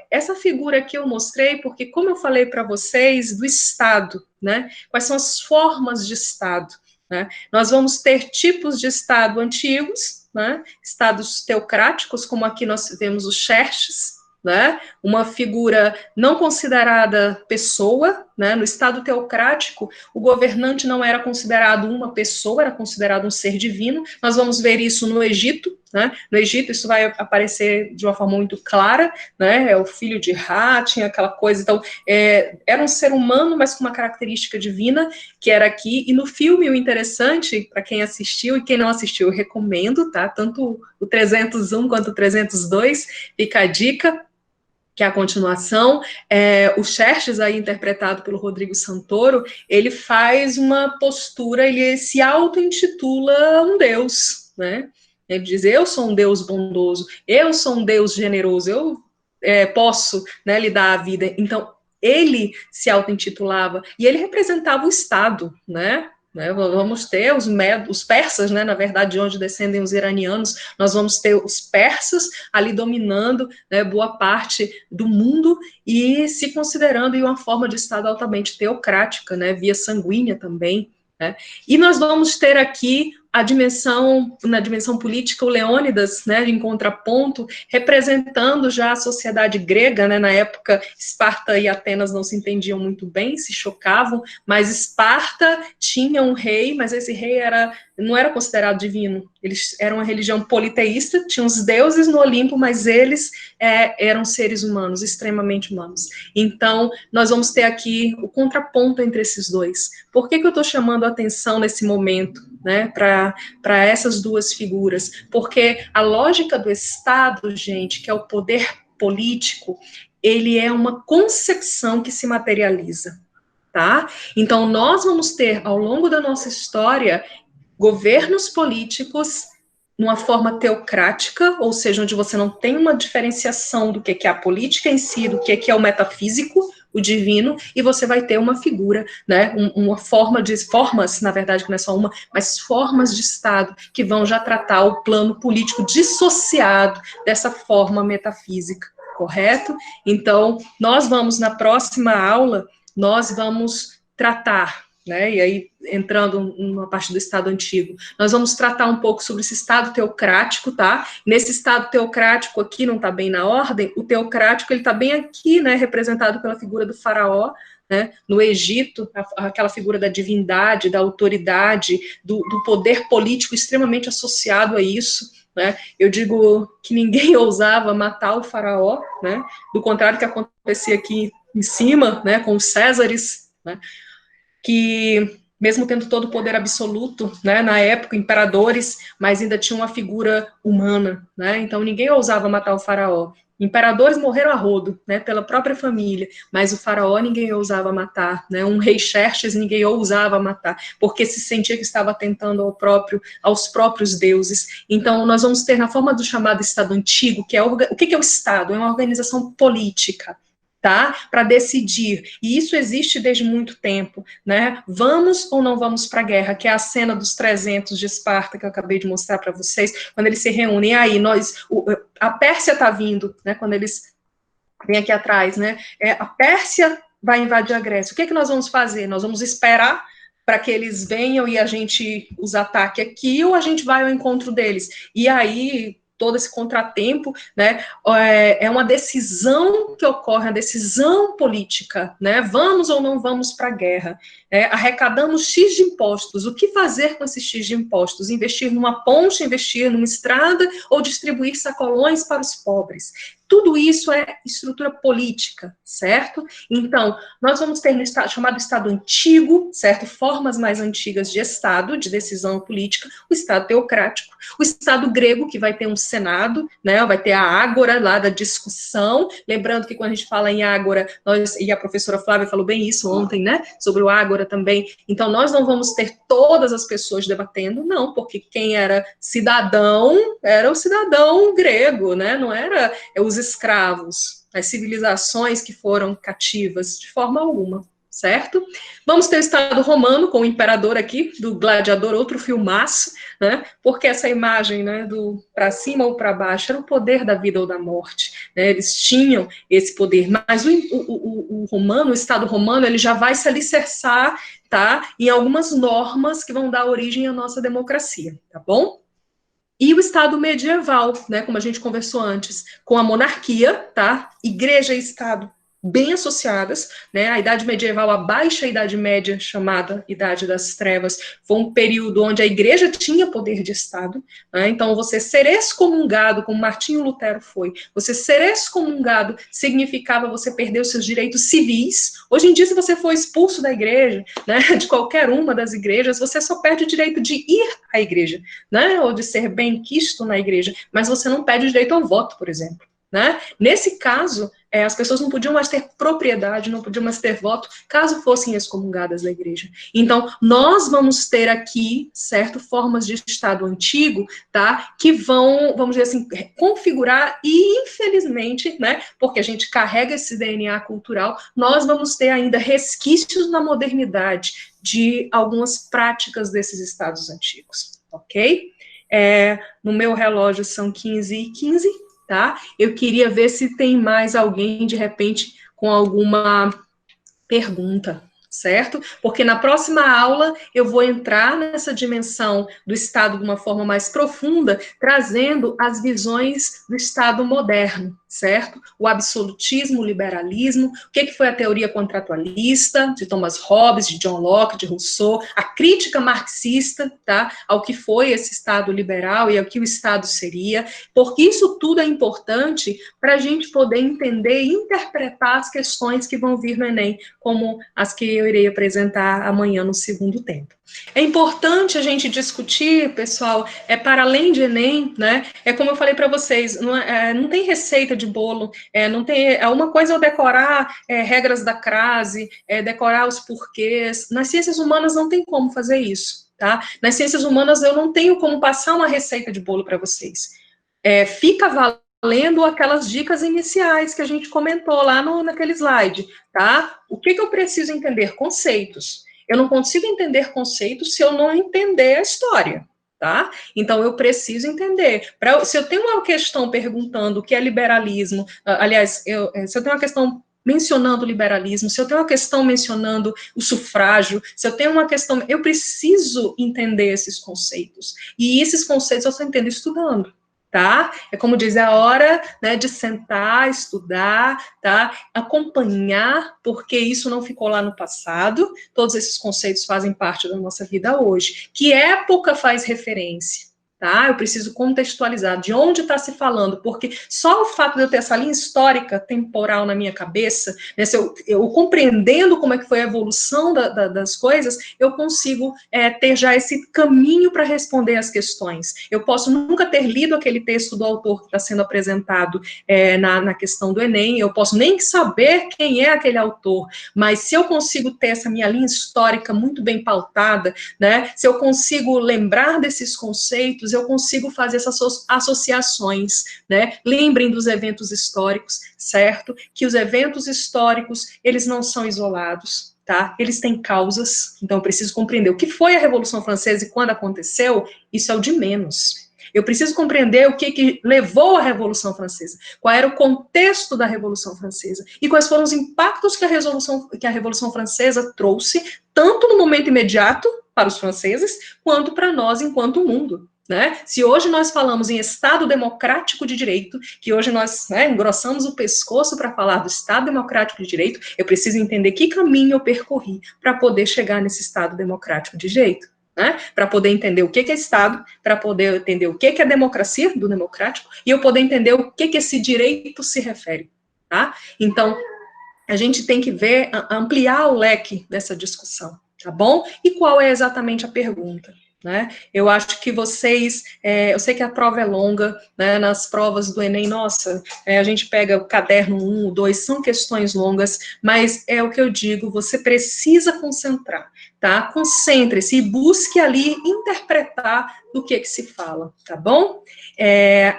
Essa figura que eu mostrei, porque como eu falei para vocês, do Estado, né, quais são as formas de Estado, né, nós vamos ter tipos de Estado antigos, né, estados teocráticos, como aqui nós vemos o Xerxes, né, uma figura não considerada pessoa, né, no Estado teocrático, o governante não era considerado uma pessoa, era considerado um ser divino. Nós vamos ver isso no Egito, né, no Egito isso vai aparecer de uma forma muito clara, né, é o filho de Ra, tinha aquela coisa, então, era um ser humano, mas com uma característica divina, que era aqui, e no filme, o interessante, para quem assistiu, e quem não assistiu, eu recomendo, tá, tanto o 301 quanto o 302, fica a dica, que é a continuação. O Xerxes, aí interpretado pelo Rodrigo Santoro, ele faz uma postura, ele se auto-intitula um deus, né? Ele diz, eu sou um Deus bondoso, eu sou um Deus generoso, eu posso, né, lhe dar a vida. Então, ele se auto-intitulava, e ele representava o Estado, né? Vamos ter os persas, né, na verdade, de onde descendem os iranianos, nós vamos ter os persas ali dominando, né, boa parte do mundo e se considerando uma forma de Estado altamente teocrática, né, via sanguínea também, né? E nós vamos ter aqui na dimensão política, o Leônidas, né, em contraponto, representando já a sociedade grega, né, na época Esparta e Atenas não se entendiam muito bem, se chocavam, mas Esparta tinha um rei, mas esse rei não era considerado divino, eles eram uma religião politeísta, tinham os deuses no Olimpo, mas eles eram seres humanos, extremamente humanos. Então, nós vamos ter aqui o contraponto entre esses dois. Por que eu estou chamando a atenção nesse momento, né, para essas duas figuras? Porque a lógica do Estado, gente, que é o poder político, ele é uma concepção que se materializa, tá? Então, nós vamos ter, ao longo da nossa história, governos políticos numa forma teocrática, ou seja, onde você não tem uma diferenciação do que é a política em si, do que é o metafísico, o divino, e você vai ter uma figura, né, uma formas, na verdade, que não é só uma, mas formas de Estado que vão já tratar o plano político dissociado dessa forma metafísica, correto? Então, nós vamos, na próxima aula, nós vamos tratar, né, e aí, entrando numa parte do Estado antigo, nós vamos tratar um pouco sobre esse Estado teocrático, tá? Nesse Estado teocrático aqui, não está bem na ordem, o teocrático, ele está bem aqui, né, representado pela figura do faraó, né, no Egito, aquela figura da divindade, da autoridade, do poder político extremamente associado a isso, né? Eu digo que ninguém ousava matar o faraó, né, do contrário do que acontecia aqui em cima, né, com os Césares, né, que, mesmo tendo todo o poder absoluto, né, na época, imperadores, mas ainda tinha uma figura humana, né, então ninguém ousava matar o faraó. Imperadores morreram a rodo, né, pela própria família, mas o faraó ninguém ousava matar, né, um rei Xerxes ninguém ousava matar, porque se sentia que estava atentando aos próprios deuses. Então, nós vamos ter na forma do chamado Estado Antigo, que é o que é o Estado? É uma organização política, tá? Para decidir. E isso existe desde muito tempo, né? Vamos ou não vamos para a guerra, que é a cena dos 300 de Esparta que eu acabei de mostrar para vocês, quando eles se reúnem. Aí, a Pérsia está vindo, né? Quando eles vêm aqui atrás, né? A Pérsia vai invadir a Grécia. O que nós vamos fazer? Nós vamos esperar para que eles venham e a gente os ataque aqui, ou a gente vai ao encontro deles? E aí, todo esse contratempo, né, é uma decisão que ocorre, uma decisão política, né, vamos ou não vamos para a guerra, arrecadamos X de impostos, o que fazer com esses X de impostos? Investir numa ponte, investir numa estrada, ou distribuir sacolões para os pobres? Tudo isso é estrutura política, certo? Então, nós vamos ter no chamado Estado Antigo, certo? Formas mais antigas de Estado, de decisão política, o Estado teocrático, o Estado grego, que vai ter um Senado, né? Vai ter a ágora lá da discussão. Lembrando que quando a gente fala em ágora, e a professora Flávia falou bem isso ontem, né? Sobre o ágora também. Então, nós não vamos ter todas as pessoas debatendo, não, porque quem era cidadão era o cidadão grego, né? Não era os escravos, as civilizações que foram cativas, de forma alguma, certo? Vamos ter o Estado romano, com o imperador aqui, do gladiador, outro filmaço, né? Porque essa imagem, né, do para cima ou para baixo, era o poder da vida ou da morte, né? Eles tinham esse poder, mas o romano, o Estado romano, ele já vai se alicerçar, tá, em algumas normas que vão dar origem à nossa democracia, tá bom? E o Estado medieval, né, como a gente conversou antes, com a monarquia, tá? Igreja e Estado bem associadas, né? A Idade Medieval, a Baixa Idade Média, chamada Idade das Trevas, foi um período onde a Igreja tinha poder de Estado, né? Então, você ser excomungado, como Martinho Lutero foi, você ser excomungado significava você perder os seus direitos civis. Hoje em dia, se você for expulso da igreja, né, de qualquer uma das igrejas, você só perde o direito de ir à igreja, né, ou de ser bem quisto na igreja, mas você não perde o direito ao voto, por exemplo, né? Nesse caso, as pessoas não podiam mais ter propriedade, não podiam mais ter voto, caso fossem excomungadas da igreja. Então, nós vamos ter aqui, certo, formas de Estado antigo, tá, que vão, vamos dizer assim, configurar e, infelizmente, né, porque a gente carrega esse DNA cultural, nós vamos ter ainda resquícios na modernidade de algumas práticas desses Estados antigos, ok? No meu relógio são 15h15, tá? Eu queria ver se tem mais alguém, de repente, com alguma pergunta, certo? Porque na próxima aula eu vou entrar nessa dimensão do Estado de uma forma mais profunda, trazendo as visões do Estado moderno, certo? O absolutismo, o liberalismo, o que foi a teoria contratualista de Thomas Hobbes, de John Locke, de Rousseau, a crítica marxista, tá? Ao que foi esse Estado liberal e ao que o Estado seria, porque isso tudo é importante para a gente poder entender e interpretar as questões que vão vir no Enem, como as que eu irei apresentar amanhã no segundo tempo. É importante a gente discutir, pessoal, para além de Enem, né? Como eu falei para vocês, não tem receita de bolo, não tem. Uma coisa é eu decorar regras da crase, decorar os porquês. Nas ciências humanas não tem como fazer isso, tá? Nas ciências humanas eu não tenho como passar uma receita de bolo para vocês. Fica valendo aquelas dicas iniciais que a gente comentou lá naquele slide, tá? O que eu preciso entender? Conceitos. Eu não consigo entender conceitos se eu não entender a história, tá? Então, eu preciso entender. Se eu tenho uma questão perguntando o que é liberalismo, aliás, se eu tenho uma questão mencionando o liberalismo, se eu tenho uma questão mencionando o sufrágio, se eu tenho uma questão, eu preciso entender esses conceitos. E esses conceitos eu só entendo estudando. Tá? É como diz, é a hora, né, de sentar, estudar, tá? Acompanhar, porque isso não ficou lá no passado, todos esses conceitos fazem parte da nossa vida hoje. Que época faz referência? Tá? Eu preciso contextualizar de onde está se falando, porque só o fato de eu ter essa linha histórica temporal na minha cabeça, né, se eu compreendendo como é que foi a evolução das coisas, eu consigo ter já esse caminho para responder as questões. Eu posso nunca ter lido aquele texto do autor que está sendo apresentado na questão do Enem, eu posso nem saber quem é aquele autor, mas se eu consigo ter essa minha linha histórica muito bem pautada, né, se eu consigo lembrar desses conceitos, eu consigo fazer essas associações, né? Lembrem dos eventos históricos, certo? Que os eventos históricos, eles não são isolados, tá? Eles têm causas, então eu preciso compreender o que foi a Revolução Francesa e quando aconteceu, isso é o de menos. Eu preciso compreender o que levou à Revolução Francesa, qual era o contexto da Revolução Francesa e quais foram os impactos que a Revolução Francesa trouxe, tanto no momento imediato, para os franceses, quanto para nós enquanto mundo. Né? Se hoje nós falamos em Estado Democrático de Direito, que hoje nós engrossamos o pescoço para falar do Estado Democrático de Direito, eu preciso entender que caminho eu percorri para poder chegar nesse Estado Democrático de Direito. Né? Para poder entender o que é Estado, para poder entender o que é democracia do democrático, e eu poder entender o que esse direito se refere. Tá? Então, a gente tem que ver, ampliar o leque dessa discussão, tá bom? E qual é exatamente a pergunta? Né? Eu acho que vocês, eu sei que a prova é longa, né? Nas provas do Enem, nossa, a gente pega o caderno 1, o 2, são questões longas, mas é o que eu digo, você precisa concentrar, tá? Concentre-se e busque ali interpretar do que se fala, tá bom?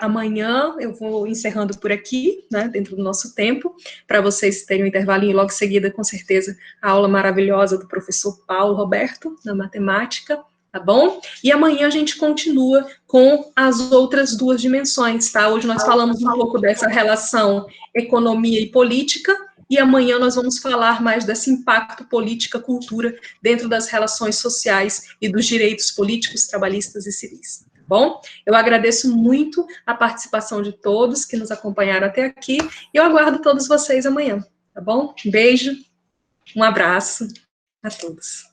Amanhã eu vou encerrando por aqui, né, dentro do nosso tempo, para vocês terem um intervalinho e logo em seguida, com certeza, a aula maravilhosa do professor Paulo Roberto, na matemática, tá bom? E amanhã a gente continua com as outras duas dimensões, tá? Hoje nós falamos um pouco dessa relação economia e política, e amanhã nós vamos falar mais desse impacto política-cultura dentro das relações sociais e dos direitos políticos, trabalhistas e civis, tá bom? Eu agradeço muito a participação de todos que nos acompanharam até aqui, e eu aguardo todos vocês amanhã, tá bom? Um beijo, um abraço a todos.